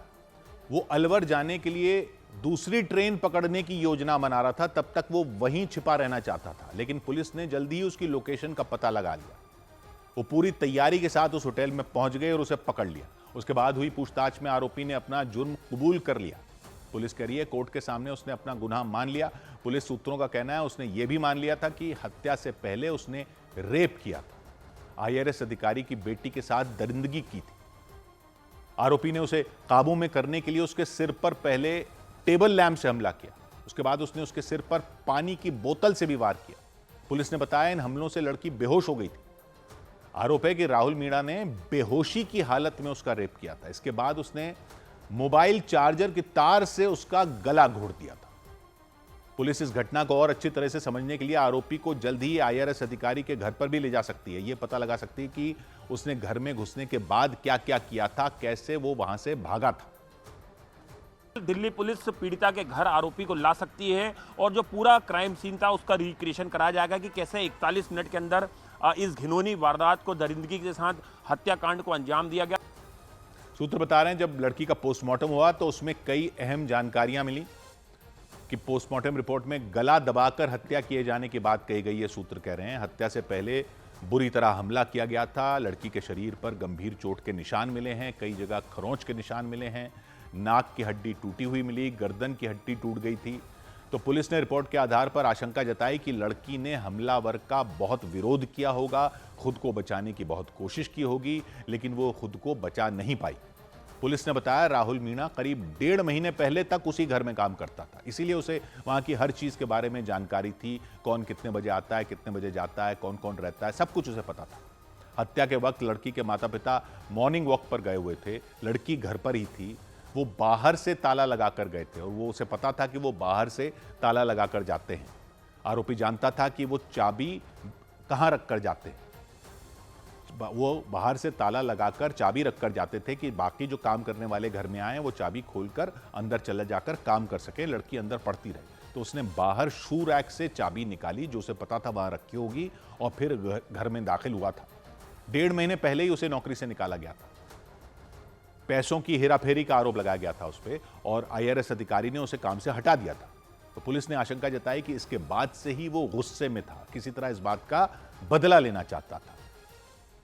वो अलवर जाने के लिए दूसरी ट्रेन पकड़ने की योजना बना रहा था, तब तक वो वहीं छिपा रहना चाहता था। लेकिन पुलिस ने जल्दी ही उसकी लोकेशन का पता लगा लिया। वो पूरी तैयारी के साथ उस होटल में पहुंच गए और उसे पकड़ लिया। उसके बाद हुई पूछताछ में आरोपी ने अपना जुर्म कबूल कर लिया। पुलिस कह रही है कोर्ट के सामने उसने अपना गुनाह मान लिया। पुलिस सूत्रों का कहना है उसने ये भी मान लिया था कि हत्या से पहले उसने रेप किया था, IRS अधिकारी की बेटी के साथ दरिंदगी की थी। आरोपी ने उसे काबू में करने के लिए उसके सिर पर पहले टेबल लैंप से हमला किया, उसके बाद उसने उसके सिर पर पानी की बोतल से भी वार किया। पुलिस ने बताया इन हमलों से लड़की बेहोश हो गई थी। आरोप है कि राहुल मीणा ने बेहोशी की हालत में उसका रेप किया था। इसके बाद उसने मोबाइल चार्जर की तार से उसका गला घोट दिया था। पुलिस इस घटना को और अच्छी तरह से समझने के लिए आरोपी को जल्द ही IRS अधिकारी के घर पर भी ले जा सकती है। यह पता लगा सकती है कि उसने घर में घुसने के बाद क्या क्या किया था, कैसे वो वहां से भागा था। दिल्ली पुलिस पीड़िता के घर आरोपी को ला सकती है और जो पूरा क्राइम सीन था उसका रिक्रिएशन कराया जाएगा कि कैसे 41 मिनट के अंदर इस घिनौनी वारदात को, दरिंदगी के साथ हत्याकांड को अंजाम दिया गया। सूत्र बता रहे हैं जब लड़की का पोस्टमार्टम हुआ तो उसमें कई अहम जानकारियां मिली कि पोस्टमार्टम रिपोर्ट में गला दबाकर हत्या किए जाने की बात कही गई है। सूत्र कह रहे हैं हत्या से पहले बुरी तरह हमला किया गया था। लड़की के शरीर पर गंभीर चोट के निशान मिले हैं, कई जगह खरोंच के निशान मिले हैं, नाक की हड्डी टूटी हुई मिली, गर्दन की हड्डी टूट गई थी। तो पुलिस ने रिपोर्ट के आधार पर आशंका जताई कि लड़की ने हमलावर का बहुत विरोध किया होगा, खुद को बचाने की बहुत कोशिश की होगी, लेकिन वो खुद को बचा नहीं पाई। पुलिस ने बताया राहुल मीणा करीब 1.5 महीने पहले तक उसी घर में काम करता था, इसीलिए उसे वहां की हर चीज के बारे में जानकारी थी। कौन कितने बजे आता है, कितने बजे जाता है, कौन कौन रहता है, सब कुछ उसे पता था। हत्या के वक्त लड़की के माता पिता मॉर्निंग वॉक पर गए हुए थे, लड़की घर पर ही थी। वो बाहर से ताला लगाकर गए थे और वो उसे पता था कि वो बाहर से ताला लगाकर जाते हैं। आरोपी जानता था कि वो चाबी कहां रखकर जाते हैं। वो बाहर से ताला लगाकर चाबी रखकर जाते थे कि बाकी जो काम करने वाले घर में आए वो चाबी खोलकर अंदर चले जाकर काम कर सके, लड़की अंदर पढ़ती रहे। तो उसने बाहर शू रैक से चाबी निकाली जो उसे पता था वहां रखी होगी और फिर घर में दाखिल हुआ था। 1.5 महीने पहले ही उसे नौकरी से निकाला गया था। पैसों की हेराफेरी का आरोप लगाया गया था उस पर और IRS अधिकारी ने उसे काम से हटा दिया था। तो पुलिस ने आशंका जताई कि इसके बाद से ही वो गुस्से में था, किसी तरह इस बात का बदला लेना चाहता था।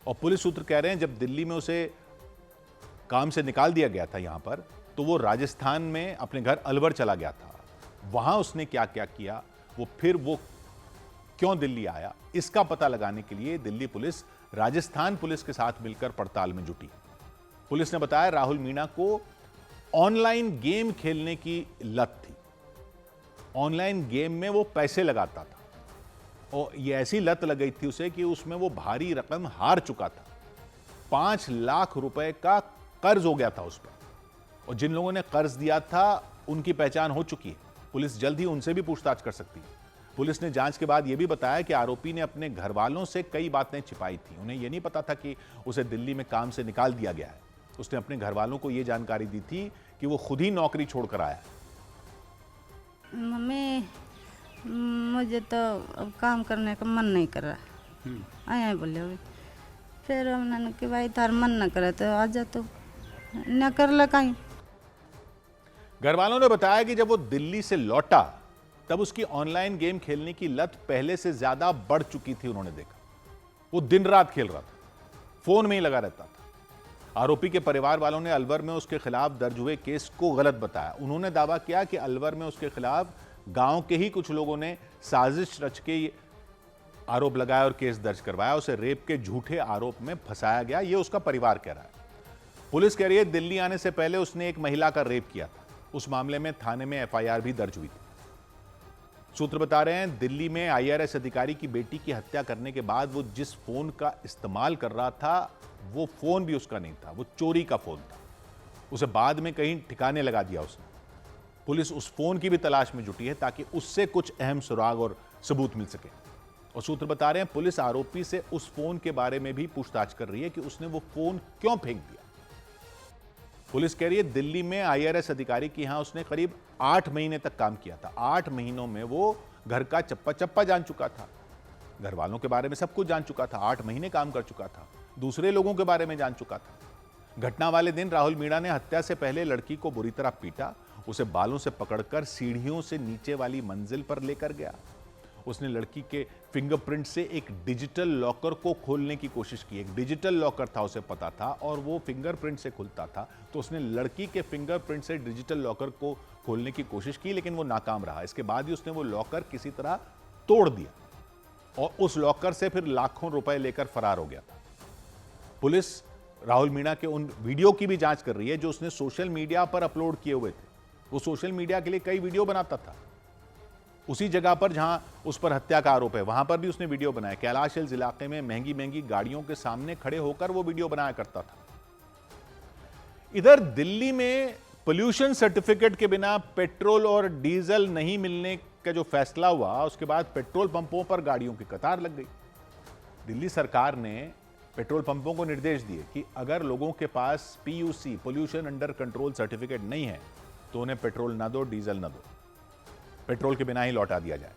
और पुलिस सूत्र कह रहे हैं जब दिल्ली में उसे काम से निकाल दिया गया था यहां पर, तो वो राजस्थान में अपने घर अलवर चला गया था। वहां उसने क्या क्या किया, वो क्यों दिल्ली आया, इसका पता लगाने के लिए दिल्ली पुलिस राजस्थान पुलिस के साथ मिलकर पड़ताल में जुटी। पुलिस ने बताया राहुल मीणा को ऑनलाइन गेम खेलने की लत थी। ऑनलाइन गेम में वो पैसे लगाता था और ये ऐसी लत लग गई थी उसे कि उसमें वो भारी रकम हार चुका था। 5 लाख रुपए का कर्ज हो गया था उस पर और जिन लोगों ने कर्ज दिया था उनकी पहचान हो चुकी है। पुलिस जल्द ही उनसे भी पूछताछ कर सकती है। पुलिस ने जांच के बाद यह भी बताया कि आरोपी ने अपने घर वालों से कई बातें छिपाई थी। उन्हें यह नहीं पता था कि उसे दिल्ली में काम से निकाल दिया गया है। उसने अपने घर वालों को यह जानकारी दी थी कि वो खुद ही नौकरी छोड़कर आया। मम्मी, मुझे तो अब काम करने का मन नहीं कर रहा। आया बोले अभी फिर उन्होंने कि भाई तार मन न करे तो आ जा, तो न कर ला कहीं। घर वालों ने बताया कि जब वो दिल्ली से लौटा तब उसकी ऑनलाइन गेम खेलने की लत पहले से ज्यादा बढ़ चुकी थी। उन्होंने देखा वो दिन रात खेल रहा था, फोन में ही लगा रहता था। आरोपी के परिवार वालों ने अलवर में उसके खिलाफ दर्ज हुए केस को गलत बताया। उन्होंने दावा किया कि अलवर में उसके खिलाफ गांव के ही कुछ लोगों ने साजिश रच के आरोप लगाया और केस दर्ज करवाया। उसे रेप के झूठे आरोप में फंसाया गया, यह उसका परिवार कह रहा है। पुलिस कह रही है दिल्ली आने से पहले उसने एक महिला का रेप किया था। उस मामले में थाने में FIR भी दर्ज हुई थी। सूत्र बता रहे हैं दिल्ली में आईआरएस अधिकारी की बेटी की हत्या करने के बाद वो जिस फोन का इस्तेमाल कर रहा था वो फोन भी उसका नहीं था, वो चोरी का फोन था। उसे बाद में कहीं ठिकाने लगा दिया उसने। पुलिस उस फोन की भी तलाश में जुटी है ताकि उससे कुछ अहम सुराग और सबूत मिल सके। और सूत्र बता रहे हैं पुलिस आरोपी से उस फोन के बारे में भी पूछताछ कर रही है कि उसने वो फोन क्यों फेंक दिया। पुलिस कह रही है दिल्ली में आईआरएस अधिकारी की यहां उसने करीब 8 महीने तक काम किया था। 8 महीनों में वो घर का चप्पा चप्पा जान चुका था, घर वालों के बारे में सब कुछ जान चुका था, 8 महीने काम कर चुका था, दूसरे लोगों के बारे में जान चुका था। घटना वाले दिन राहुल मीणा ने हत्या से पहले लड़की को बुरी तरह पीटा, उसे बालों से पकड़कर सीढ़ियों से नीचे वाली मंजिल पर लेकर गया। उसने लड़की के फिंगरप्रिंट से एक डिजिटल लॉकर को खोलने की कोशिश की। एक डिजिटल लॉकर था, उसे पता था, और वो फिंगरप्रिंट से खुलता था। तो उसने लड़की के फिंगरप्रिंट से डिजिटल लॉकर को खोलने की कोशिश की, लेकिन वो नाकाम रहा। इसके बाद ही उसने वो लॉकर किसी तरह तोड़ दिया और उस लॉकर से फिर लाखों रुपए लेकर फरार हो गया था। पुलिस राहुल मीणा के उन वीडियो की भी जांच कर रही है जो उसने सोशल मीडिया पर अपलोड किए हुए थे। वो सोशल मीडिया के लिए कई वीडियो बनाता था। उसी जगह पर जहां उस पर हत्या का आरोप है वहां पर भी उसने वीडियो बनाया। कैलाश हिल्स इलाके में महंगी महंगी गाड़ियों के सामने खड़े होकर वो वीडियो बनाया करता था। इधर दिल्ली में पोल्यूशन सर्टिफिकेट के बिना पेट्रोल और डीजल नहीं मिलने का जो फैसला हुआ, उसके बाद पेट्रोल पंपों पर गाड़ियों की कतार लग गई। दिल्ली सरकार ने पेट्रोल पंपों को निर्देश दिए कि अगर लोगों के पास PUC pollution under control certificate नहीं है तो उन्हें पेट्रोल ना दो, डीजल ना दो, पेट्रोल के बिना ही लौटा दिया जाए।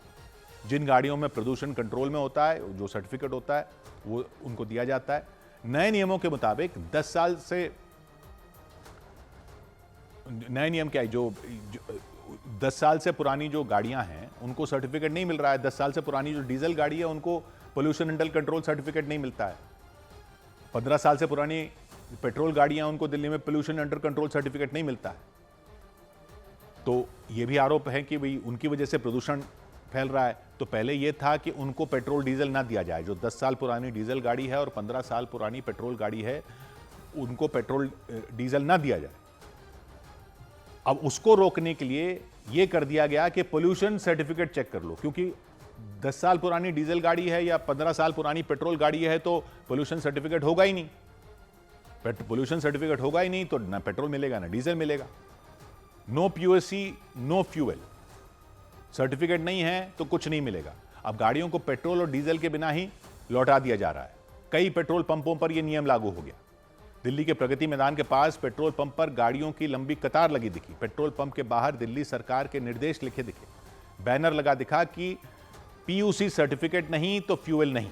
जिन गाड़ियों में प्रदूषण कंट्रोल में होता है, जो सर्टिफिकेट होता है, वो उनको दिया जाता है। नए नियमों के मुताबिक 10 साल से नए नियम क्या है, जो 10 साल से पुरानी जो गाड़ियां हैं उनको सर्टिफिकेट नहीं मिल रहा है। 10 साल से पुरानी जो डीजल गाड़ी है उनको पोल्यूशन अंडर कंट्रोल सर्टिफिकेट नहीं मिलता है। 15 साल से पुरानी पेट्रोल गाड़ियां, उनको दिल्ली में पोल्यूशन अंडर कंट्रोल सर्टिफिकेट नहीं मिलता है। तो ये भी आरोप है कि भाई उनकी वजह से प्रदूषण फैल रहा है। तो पहले ये था कि उनको पेट्रोल डीजल ना दिया जाए। जो 10 साल पुरानी डीजल गाड़ी है और 15 साल पुरानी पेट्रोल गाड़ी है, उनको पेट्रोल डीजल ना दिया जाए। अब उसको रोकने के लिए ये कर दिया गया कि पोल्यूशन सर्टिफिकेट चेक कर लो, क्योंकि 10 साल पुरानी डीजल गाड़ी है या 15 साल पुरानी पेट्रोल गाड़ी है तो पोल्यूशन सर्टिफिकेट होगा ही नहीं। पोल्यूशन सर्टिफिकेट होगा ही नहीं तो ना पेट्रोल मिलेगा ना डीजल मिलेगा। No PUC no fuel, certificate नहीं है तो कुछ नहीं मिलेगा। अब गाड़ियों को पेट्रोल और डीजल के बिना ही लौटा दिया जा रहा है। कई पेट्रोल पंपों पर यह नियम लागू हो गया। दिल्ली के प्रगति मैदान के पास पेट्रोल पंप पर गाड़ियों की लंबी कतार लगी दिखी। पेट्रोल पंप के बाहर दिल्ली सरकार के निर्देश लिखे दिखे, बैनर लगा दिखा कि पीयूसी सर्टिफिकेट नहीं तो फ्यूल नहीं।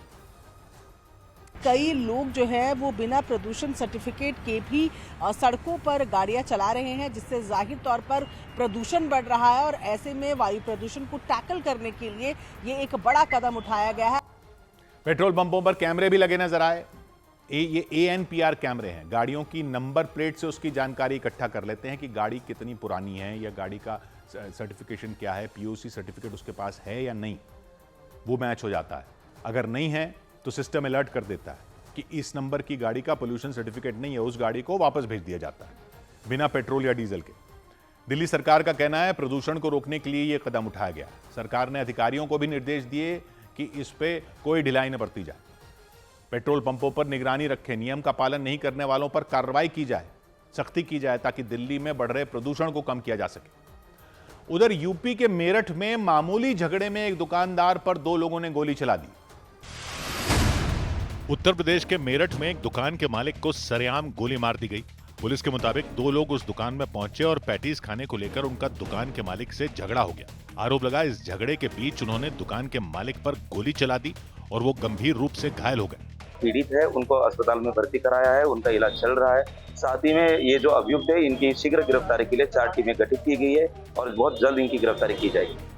कई लोग जो है वो बिना प्रदूषण सर्टिफिकेट के भी सड़कों पर गाड़ियां चला रहे हैं, जिससे जाहिर तौर पर प्रदूषण बढ़ रहा है और ऐसे में वायु प्रदूषण को टैकल करने के लिए ये एक बड़ा कदम उठाया गया है। पेट्रोल पंपों पर कैमरे भी लगे नजर आए। ये ANPR कैमरे हैं। गाड़ियों की नंबर प्लेट से उसकी जानकारी इकट्ठा कर लेते हैं कि गाड़ी कितनी पुरानी है या गाड़ी का सर्टिफिकेशन क्या है, पीयूसी सर्टिफिकेट उसके पास है या नहीं, वो मैच हो जाता है। अगर नहीं है तो सिस्टम अलर्ट कर देता है कि इस नंबर की गाड़ी का पोल्यूशन सर्टिफिकेट नहीं है, उस गाड़ी को वापस भेज दिया जाता है बिना पेट्रोल या डीजल के। दिल्ली सरकार का कहना है प्रदूषण को रोकने के लिए यह कदम उठाया गया। सरकार ने अधिकारियों को भी निर्देश दिए कि इस पे कोई ढिलाई न बरती जाए। पेट्रोल पंपों पर निगरानी रखें, नियम का पालन नहीं करने वालों पर कार्रवाई की जाए, सख्ती की जाए ताकि दिल्ली में बढ़ रहे प्रदूषण को कम किया जा सके। उधर यूपी के मेरठ में मामूली झगड़े में एक दुकानदार पर 2 लोगों ने गोली चला दी। उत्तर प्रदेश के मेरठ में एक दुकान के मालिक को सरेआम गोली मार दी गई। पुलिस के मुताबिक 2 लोग उस दुकान में पहुंचे और पैटीज खाने को लेकर उनका दुकान के मालिक से झगड़ा हो गया। आरोप लगा इस झगड़े के बीच उन्होंने दुकान के मालिक पर गोली चला दी और वो गंभीर रूप से घायल हो गए। पीड़ित है, उनको अस्पताल में भर्ती कराया है, उनका इलाज चल रहा है। साथ ही में ये जो अभियुक्त है इनकी शीघ्र गिरफ्तारी के लिए 4 टीमें गठित की गई है और बहुत जल्द इनकी गिरफ्तारी की जाएगी।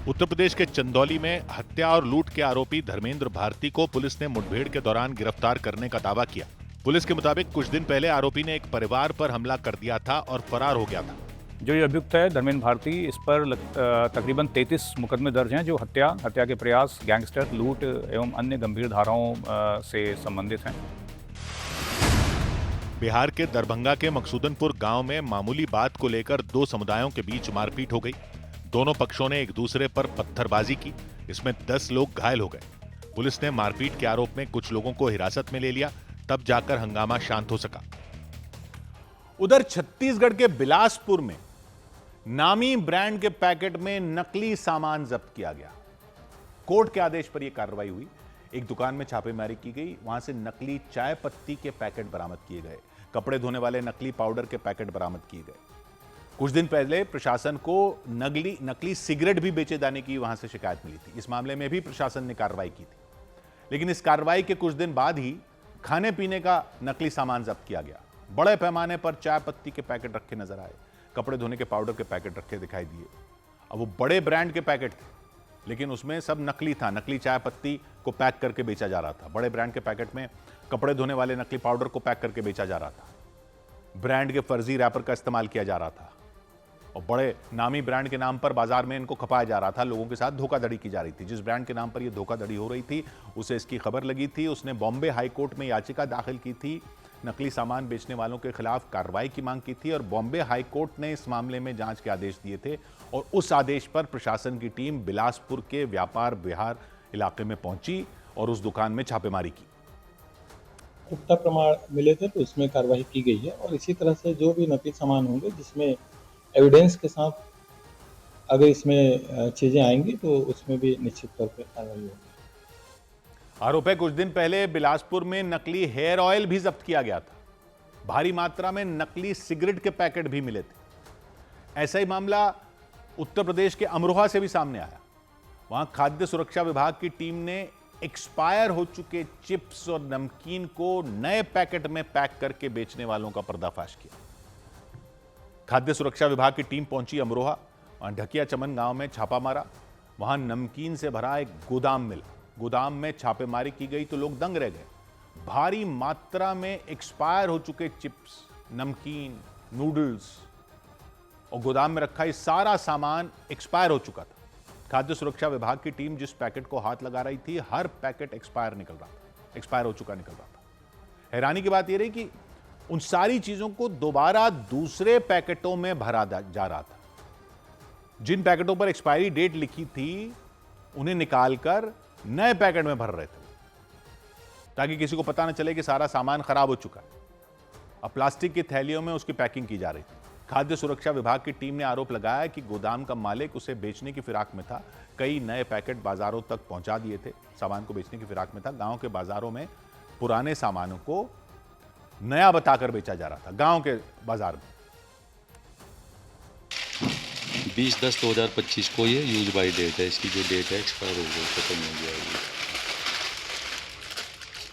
उत्तर प्रदेश के चंदौली में हत्या और लूट के आरोपी धर्मेंद्र भारती को पुलिस ने मुठभेड़ के दौरान गिरफ्तार करने का दावा किया। पुलिस के मुताबिक कुछ दिन पहले आरोपी ने एक परिवार पर हमला कर दिया था और फरार हो गया था। जो ये अभियुक्त है धर्मेंद्र भारती, इस पर तकरीबन 33 मुकदमे दर्ज हैं जो हत्या के प्रयास, गैंगस्टर, लूट एवं अन्य गंभीर धाराओं से संबंधित हैं। बिहार के दरभंगा के मकसूदनपुर गांव में मामूली बात को लेकर 2 समुदायों के बीच मारपीट हो गई। दोनों पक्षों ने एक दूसरे पर पत्थरबाजी की। इसमें 10 लोग घायल हो गए। पुलिस ने मारपीट के आरोप में कुछ लोगों को हिरासत में ले लिया, तब जाकर हंगामा शांत हो सका। उधर छत्तीसगढ़ के बिलासपुर में नामी ब्रांड के पैकेट में नकली सामान जब्त किया गया। कोर्ट के आदेश पर यह कार्रवाई हुई। एक दुकान में छापेमारी की गई, वहां से नकली चाय पत्ती के पैकेट बरामद किए गए। कपड़े धोने वाले नकली पाउडर के पैकेट बरामद किए गए। कुछ दिन पहले प्रशासन को नकली सिगरेट भी बेचे जाने की वहां से शिकायत मिली थी। इस मामले में भी प्रशासन ने कार्रवाई की थी, लेकिन इस कार्रवाई के कुछ दिन बाद ही खाने पीने का नकली सामान जब्त किया गया। बड़े पैमाने पर चाय पत्ती के पैकेट रखे नजर आए। कपड़े धोने के पाउडर के पैकेट रखे दिखाई दिए। अब वो बड़े ब्रांड के पैकेट थे, लेकिन उसमें सब नकली था। नकली चाय पत्ती को पैक करके बेचा जा रहा था। बड़े ब्रांड के पैकेट में कपड़े धोने वाले नकली पाउडर को पैक करके बेचा जा रहा था। ब्रांड के फर्जी रैपर का इस्तेमाल किया जा रहा था और बड़े नामी ब्रांड के नाम पर बाजार में इनको खपाया जा रहा था। लोगों के साथ धोखाधड़ी की जा रही थी। जिस ब्रांड के नाम पर यह धोखाधड़ी हो रही थी, उसे इसकी खबर लगी थी। उसने बॉम्बे हाई कोर्ट में याचिका दाखिल की थी, नकली सामान बेचने वालों के खिलाफ कार्रवाई की मांग की थी और बॉम्बे हाई कोर्ट ने इस मामले में जांच के आदेश दिए थे और उस आदेश पर प्रशासन की टीम बिलासपुर के व्यापार विहार इलाके में पहुंची और उस दुकान में छापेमारी की। पुख्ता प्रमाण मिले थे तो इसमें कार्रवाई की गई है और इसी तरह से जो भी नकली सामान होंगे जिसमें एविडेंस के साथ अगर इसमें चीजें आएंगी तो उसमें भी निश्चित तौर पर कार्रवाई होगी। आरोप है कुछ दिन पहले बिलासपुर में नकली हेयर ऑयल भी जब्त किया गया था। भारी मात्रा में नकली सिगरेट के पैकेट भी मिले थे। ऐसा ही मामला उत्तर प्रदेश के अमरोहा से भी सामने आया। वहां खाद्य सुरक्षा विभाग की टीम ने एक्सपायर हो चुके चिप्स और नमकीन को नए पैकेट में पैक करके बेचने वालों का पर्दाफाश किया। खाद्य सुरक्षा विभाग की टीम पहुंची अमरोहा। वहां ढकिया चमन गांव में छापा मारा। वहां नमकीन से भरा एक गोदाम मिला। गोदाम में छापेमारी की गई तो लोग दंग रह गए। भारी मात्रा में एक्सपायर हो चुके चिप्स, नमकीन, नूडल्स और गोदाम में रखा ये सारा सामान एक्सपायर हो चुका था। खाद्य सुरक्षा विभाग की टीम जिस पैकेट को हाथ लगा रही थी, हर पैकेट एक्सपायर हो चुका निकल रहा था। हैरानी की बात यह रही कि उन सारी चीजों को दोबारा दूसरे पैकेटों में भरा जा रहा था। जिन पैकेटों पर एक्सपायरी डेट लिखी थी, उन्हें निकालकर नए पैकेट में भर रहे थे ताकि किसी को पता न चले कि सारा सामान खराब हो चुका है। अब प्लास्टिक की थैलियों में उसकी पैकिंग की जा रही थी। खाद्य सुरक्षा विभाग की टीम ने आरोप लगाया कि गोदाम का मालिक उसे बेचने की फिराक में था। कई नए पैकेट बाजारों तक पहुंचा दिए थे। सामान को बेचने की फिराक में था। गांव के बाजारों में पुराने सामानों को नया बताकर बेचा जा रहा था। गांव के बाजार में 20/10/2025 को ये यूज बाय डेट है। इसकी जो डेट है एक्सपायर हो गई, खत्म हो गया है।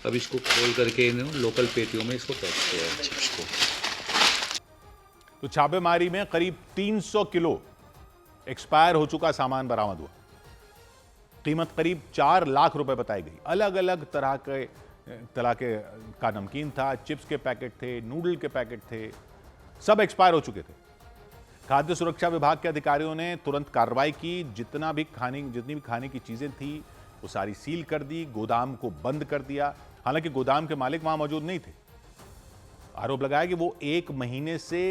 अब इसको खोल करके इन्होंने लोकल पेटियों में इसको पैक किया है चिप्स को। तो छापेमारी में करीब 300 किलो एक्सपायर हो चुका सामान बरामद हुआ। कीमत करीब 4 लाख रुपए बताई गई। अलग अलग तरह का नमकीन था, चिप्स के पैकेट थे, नूडल के पैकेट थे, सब एक्सपायर हो चुके थे। खाद्य सुरक्षा विभाग के अधिकारियों ने तुरंत कार्रवाई की। जितनी भी खाने की चीजें थी वो सारी सील कर दी। गोदाम को बंद कर दिया। हालांकि गोदाम के मालिक वहां मौजूद नहीं थे। आरोप लगाया कि वो 1 महीने से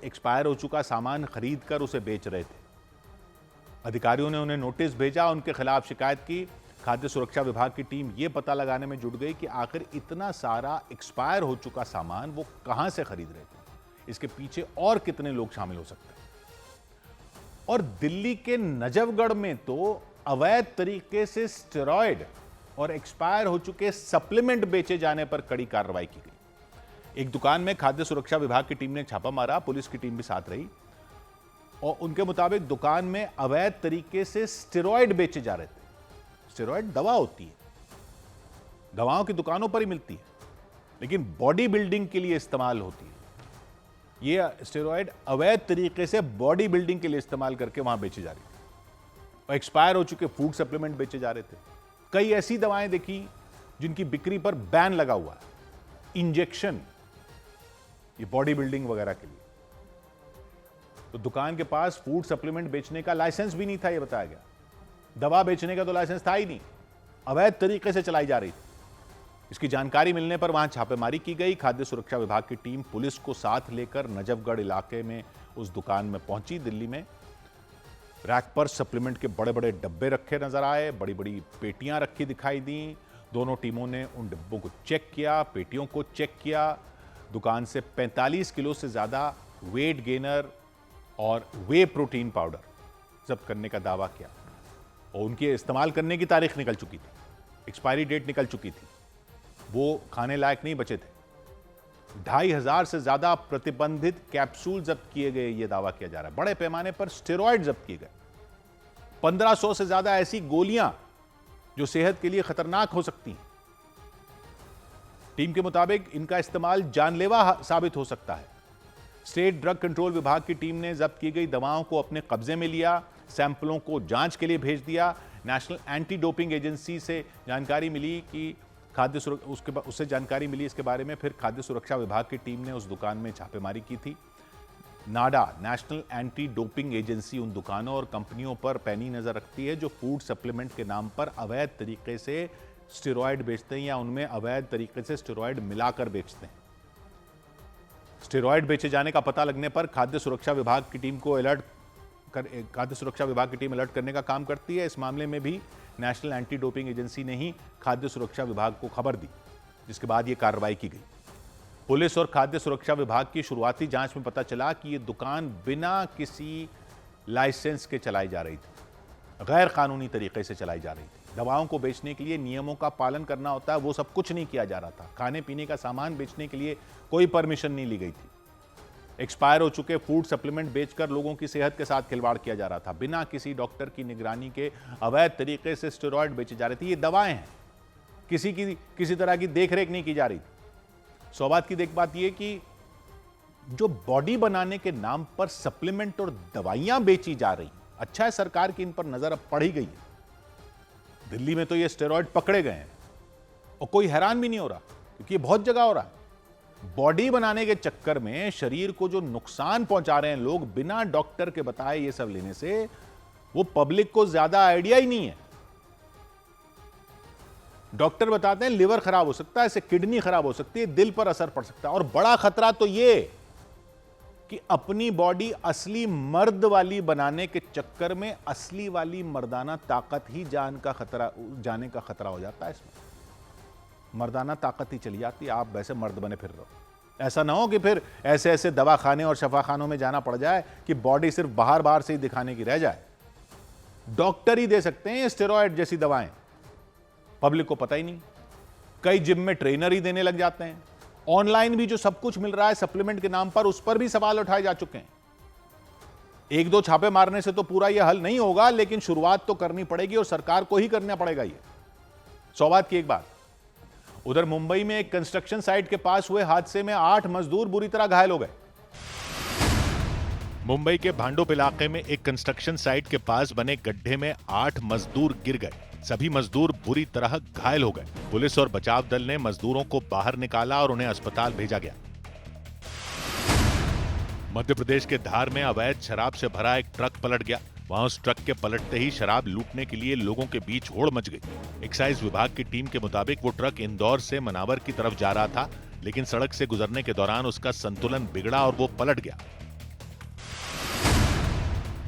एक्सपायर हो चुका सामान खरीद कर उसे बेच रहे थे। अधिकारियों ने उन्हें नोटिस भेजा, उनके खिलाफ शिकायत की। खाद्य सुरक्षा विभाग की टीम ये पता लगाने में जुट गई कि आखिर इतना सारा एक्सपायर हो चुका सामान वो कहां से खरीद रहे थे, इसके पीछे और कितने लोग शामिल हो सकते हैं। और दिल्ली के नजफगढ़ में तो अवैध तरीके से स्टेरॉयड और एक्सपायर हो चुके सप्लीमेंट बेचे जाने पर कड़ी कार्रवाई की गई। एक दुकान में खाद्य सुरक्षा विभाग की टीम ने छापा मारा। पुलिस की टीम भी साथ रही और उनके मुताबिक दुकान में अवैध तरीके से स्टेरॉयड बेचे जा रहे थे। स्टेरॉयड दवा होती है, दवाओं की दुकानों पर ही मिलती है, लेकिन बॉडी बिल्डिंग के लिए इस्तेमाल होती है। ये स्टेरॉयड अवैध तरीके से बॉडी बिल्डिंग के लिए इस्तेमाल करके वहां बेची जा रही थी और एक्सपायर हो चुके फूड सप्लीमेंट बेचे जा रहे थे। कई ऐसी दवाएं देखी जिनकी बिक्री पर बैन लगा हुआ है। इंजेक्शन, ये बॉडी बिल्डिंग वगैरह के लिए। तो दुकान के पास फूड सप्लीमेंट बेचने का लाइसेंस भी नहीं था, यह बताया गया। दवा बेचने का तो लाइसेंस था ही नहीं, अवैध तरीके से चलाई जा रही थी। इसकी जानकारी मिलने पर वहां छापेमारी की गई। खाद्य सुरक्षा विभाग की टीम पुलिस को साथ लेकर नजफगढ़ इलाके में उस दुकान में पहुंची दिल्ली में। रैक पर सप्लीमेंट के बड़े बड़े डब्बे रखे नजर आए, बड़ी बड़ी पेटियां रखी दिखाई दी। दोनों टीमों ने उन डिब्बों को चेक किया, पेटियों को चेक किया। दुकान से 45 किलो से ज़्यादा वेट गेनर और वे प्रोटीन पाउडर जब्त करने का दावा किया और उनके इस्तेमाल करने की तारीख निकल चुकी थी, एक्सपायरी डेट निकल चुकी थी, वो खाने लायक नहीं बचे थे। 2500 से ज़्यादा प्रतिबंधित कैप्सूल जब्त किए गए, ये दावा किया जा रहा है। बड़े पैमाने पर स्टेरॉइड जब्त किए गए। 1500 से ज़्यादा ऐसी गोलियां जो सेहत के लिए खतरनाक हो सकती हैं। टीम के मुताबिक इनका इस्तेमाल जानलेवा साबित हो सकता है। स्टेट ड्रग कंट्रोल विभाग की टीम ने जब्त की गई दवाओं को अपने कब्जे में लिया, सैंपलों को जांच के लिए भेज दिया। नेशनल एंटी डोपिंग एजेंसी से जानकारी मिली कि उससे जानकारी मिली इसके बारे में, फिर खाद्य सुरक्षा विभाग की टीम ने उस दुकान में छापेमारी की थी। नाडा, नेशनल एंटी डोपिंग एजेंसी, उन दुकानों और कंपनियों पर पैनी नजर रखती है जो फूड सप्लीमेंट के नाम पर अवैध तरीके से स्टेरॉइड बेचते हैं या उनमें अवैध तरीके से स्टेरॉइड मिलाकर बेचते हैं। स्टेरॉइड बेचे जाने का पता लगने पर खाद्य सुरक्षा विभाग की टीम अलर्ट करने का काम करती है। इस मामले में भी नेशनल एंटी डोपिंग एजेंसी ने ही खाद्य सुरक्षा विभाग को खबर दी, जिसके बाद यह कार्रवाई की गई। पुलिस और खाद्य सुरक्षा विभाग की शुरुआती जांच में पता चला कि यह दुकान बिना किसी लाइसेंस के चलाई जा रही थी, गैर कानूनी तरीके से चलाई जा रही थी। दवाओं को बेचने के लिए नियमों का पालन करना होता है, वो सब कुछ नहीं किया जा रहा था। खाने पीने का सामान बेचने के लिए कोई परमिशन नहीं ली गई थी। एक्सपायर हो चुके फूड सप्लीमेंट बेचकर लोगों की सेहत के साथ खिलवाड़ किया जा रहा था। बिना किसी डॉक्टर की निगरानी के अवैध तरीके से स्टेरॉइड बेचे जा रहे थे। ये दवाएं हैं, किसी तरह की देखरेख नहीं की जा रही थी। सौबात की बात यह कि जो बॉडी बनाने के नाम पर सप्लीमेंट और दवाइयां बेची जा रही, अच्छा है सरकार की इन पर नजर अब पड़ ही गई है। दिल्ली में तो ये स्टेरॉइड पकड़े गए हैं और कोई हैरान भी नहीं हो रहा, क्योंकि ये बहुत जगह हो रहा है। बॉडी बनाने के चक्कर में शरीर को जो नुकसान पहुंचा रहे हैं लोग बिना डॉक्टर के बताए ये सब लेने से, वो पब्लिक को ज्यादा आइडिया ही नहीं है। डॉक्टर बताते हैं लिवर खराब हो सकता है, इससे किडनी खराब हो सकती है, दिल पर असर पड़ सकता है। और बड़ा खतरा तो ये कि अपनी बॉडी असली मर्द वाली बनाने के चक्कर में असली वाली मर्दाना ताकत ही जाने का खतरा हो जाता है। इसमें मर्दाना ताकत ही चली जाती है, आप वैसे मर्द बने फिर रहो। ऐसा ना हो कि फिर ऐसे ऐसे दवाखाने और शफाखानों में जाना पड़ जाए कि बॉडी सिर्फ बाहर से ही दिखाने की रह जाए। डॉक्टर ही दे सकते हैं स्टेरॉइड जैसी दवाएं, पब्लिक को पता ही नहीं। कई जिम में ट्रेनर ही देने लग जाते हैं। ऑनलाइन भी जो सब कुछ मिल रहा है सप्लीमेंट के नाम पर, उस पर भी सवाल उठाए जा चुके हैं। एक दो छापे मारने से तो पूरा यह हल नहीं होगा, लेकिन शुरुआत तो करनी पड़ेगी और सरकार को ही करना पड़ेगा। ये सौबात की एक बात, उधर मुंबई में एक कंस्ट्रक्शन साइट के पास हुए हादसे में 8 मजदूर बुरी तरह घायल हो गए। मुंबई के भांडुप इलाके में एक कंस्ट्रक्शन साइट के पास बने गड्ढे में 8 मजदूर गिर गए। सभी मजदूर बुरी तरह घायल हो गए। पुलिस और बचाव दल ने मजदूरों को बाहर निकाला और उन्हें अस्पताल भेजा गया। मध्य प्रदेश के धार में अवैध शराब से भरा एक ट्रक पलट गया। वहां उस ट्रक के पलटते ही शराब लूटने के लिए लोगों के बीच होड़ मच गई। एक्साइज विभाग की टीम के मुताबिक वो ट्रक इंदौर से मनावर की तरफ जा रहा था, लेकिन सड़क से गुजरने के दौरान उसका संतुलन बिगड़ा और वो पलट गया।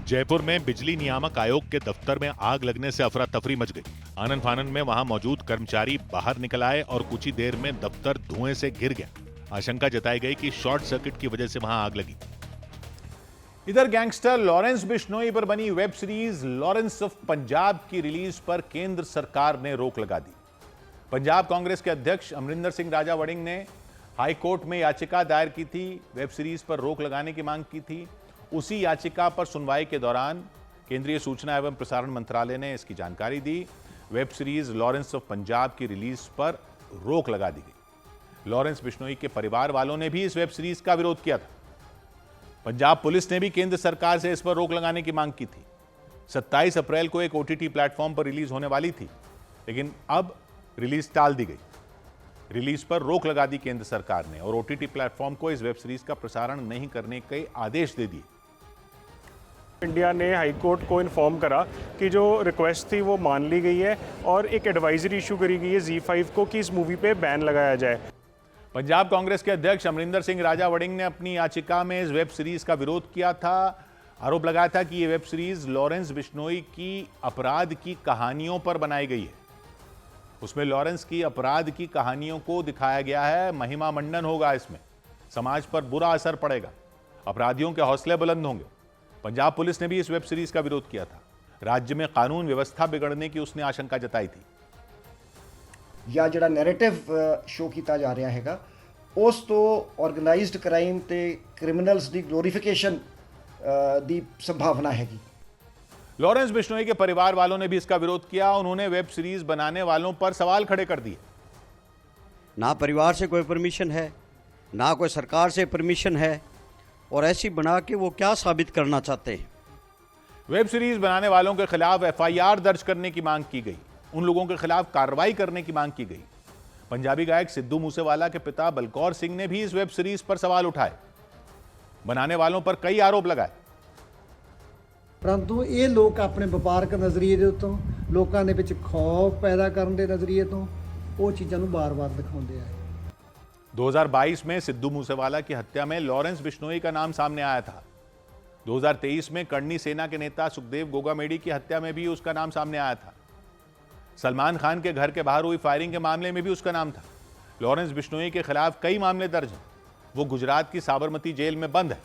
जयपुर में बिजली नियामक आयोग के दफ्तर में आग लगने से अफरा तफरी मच गई। आनन फानन में वहां मौजूद कर्मचारी बाहर निकल आए और कुछ ही देर में दफ्तर धुएं से घिर गया। आशंका जताई गई कि शॉर्ट सर्किट की वजह से वहां आग लगी। इधर गैंगस्टर लॉरेंस बिश्नोई पर बनी web series Lawrence of Punjab की रिलीज पर केंद्र सरकार ने रोक लगा दी। पंजाब कांग्रेस के अध्यक्ष अमरिंदर सिंह राजा वड़िंग ने हाई कोर्ट में याचिका दायर की थी, वेब सीरीज पर रोक लगाने की मांग की थी। उसी याचिका पर सुनवाई के दौरान केंद्रीय सूचना एवं प्रसारण मंत्रालय ने इसकी जानकारी दी। Web series Lawrence of Punjab की रिलीज पर रोक लगा दी गई। लॉरेंस बिश्नोई के परिवार वालों ने भी इस वेब सीरीज का विरोध किया था। पंजाब पुलिस ने भी केंद्र सरकार से इस पर रोक लगाने की मांग की थी। 27 अप्रैल को एक OTT प्लेटफॉर्म पर रिलीज होने वाली थी, लेकिन अब रिलीज टाल दी गई। रिलीज पर रोक लगा दी केंद्र सरकार ने और OTT प्लेटफॉर्म को इस वेब सीरीज का प्रसारण नहीं करने के आदेश दे दिए। इंडिया ने हाई कोर्ट को इन्फॉर्म करा कि जो रिक्वेस्ट थी वो मान ली गई है और एक एडवाइजरी इशू करी गई है ZEE5 को कि इस मूवी पे बैन लगाया जाए। पंजाब कांग्रेस के अध्यक्ष अमरिंदर सिंह राजा वड़िंग ने अपनी याचिका में इस वेब सीरीज का विरोध किया था। आरोप लगाया था कि यह वेब सीरीज लॉरेंस बिश्नोई की अपराध की कहानियों पर बनाई गई है। उसमें लॉरेंस की अपराध की कहानियों को दिखाया गया है। महिमा मंडन होगा इसमें, समाज पर बुरा असर पड़ेगा, अपराधियों के हौसले बुलंद होंगे। पंजाब पुलिस ने भी इस वेब सीरीज का विरोध किया था। राज्य में कानून व्यवस्था बिगड़ने की उसने आशंका जताई थी। या जिहड़ा नैरेटिव शो किया जा रहा हैगा उस तो ऑर्गेनाइज्ड क्राइम ते क्रिमिनल्स दी ग्लोरीफिकेशन दी संभावना हैगी। लॉरेंस बिश्नोई के परिवार वालों ने भी इसका विरोध किया। उन्होंने वेब सीरीज बनाने वालों पर सवाल खड़े कर दिए। ना परिवार से कोई परमिशन है, ना कोई सरकार से परमिशन है, और ऐसी बना के वो क्या साबित करना चाहते हैं। वेब सीरीज बनाने वालों के खिलाफ एफआईआर दर्ज करने की मांग की गई। उन लोगों के खिलाफ कार्रवाई करने की मांग की गई। पंजाबी गायक सिद्धू मूसेवाला के पिता बलकौर सिंह ने भी इस वेब सीरीज पर सवाल उठाए, बनाने वालों पर कई आरोप लगाए। परंतु ये लोग अपने व्यापारक नज़रिए के उत्तों लोगों के विच खौफ पैदा करने के नज़रिए तो वो चीज़ों को बार-बार दिखाते हैं। 2022 में सिद्धू मूसेवाला की हत्या में लॉरेंस बिश्नोई का नाम सामने आया था। 2023 में कर्णी सेना के नेता सुखदेव गोगामेडी की हत्या में भी उसका नाम सामने आया था। सलमान खान के घर के बाहर हुई फायरिंग के मामले में भी उसका नाम था। लॉरेंस बिश्नोई के खिलाफ कई मामले दर्ज हैं। वो गुजरात की साबरमती जेल में बंद है।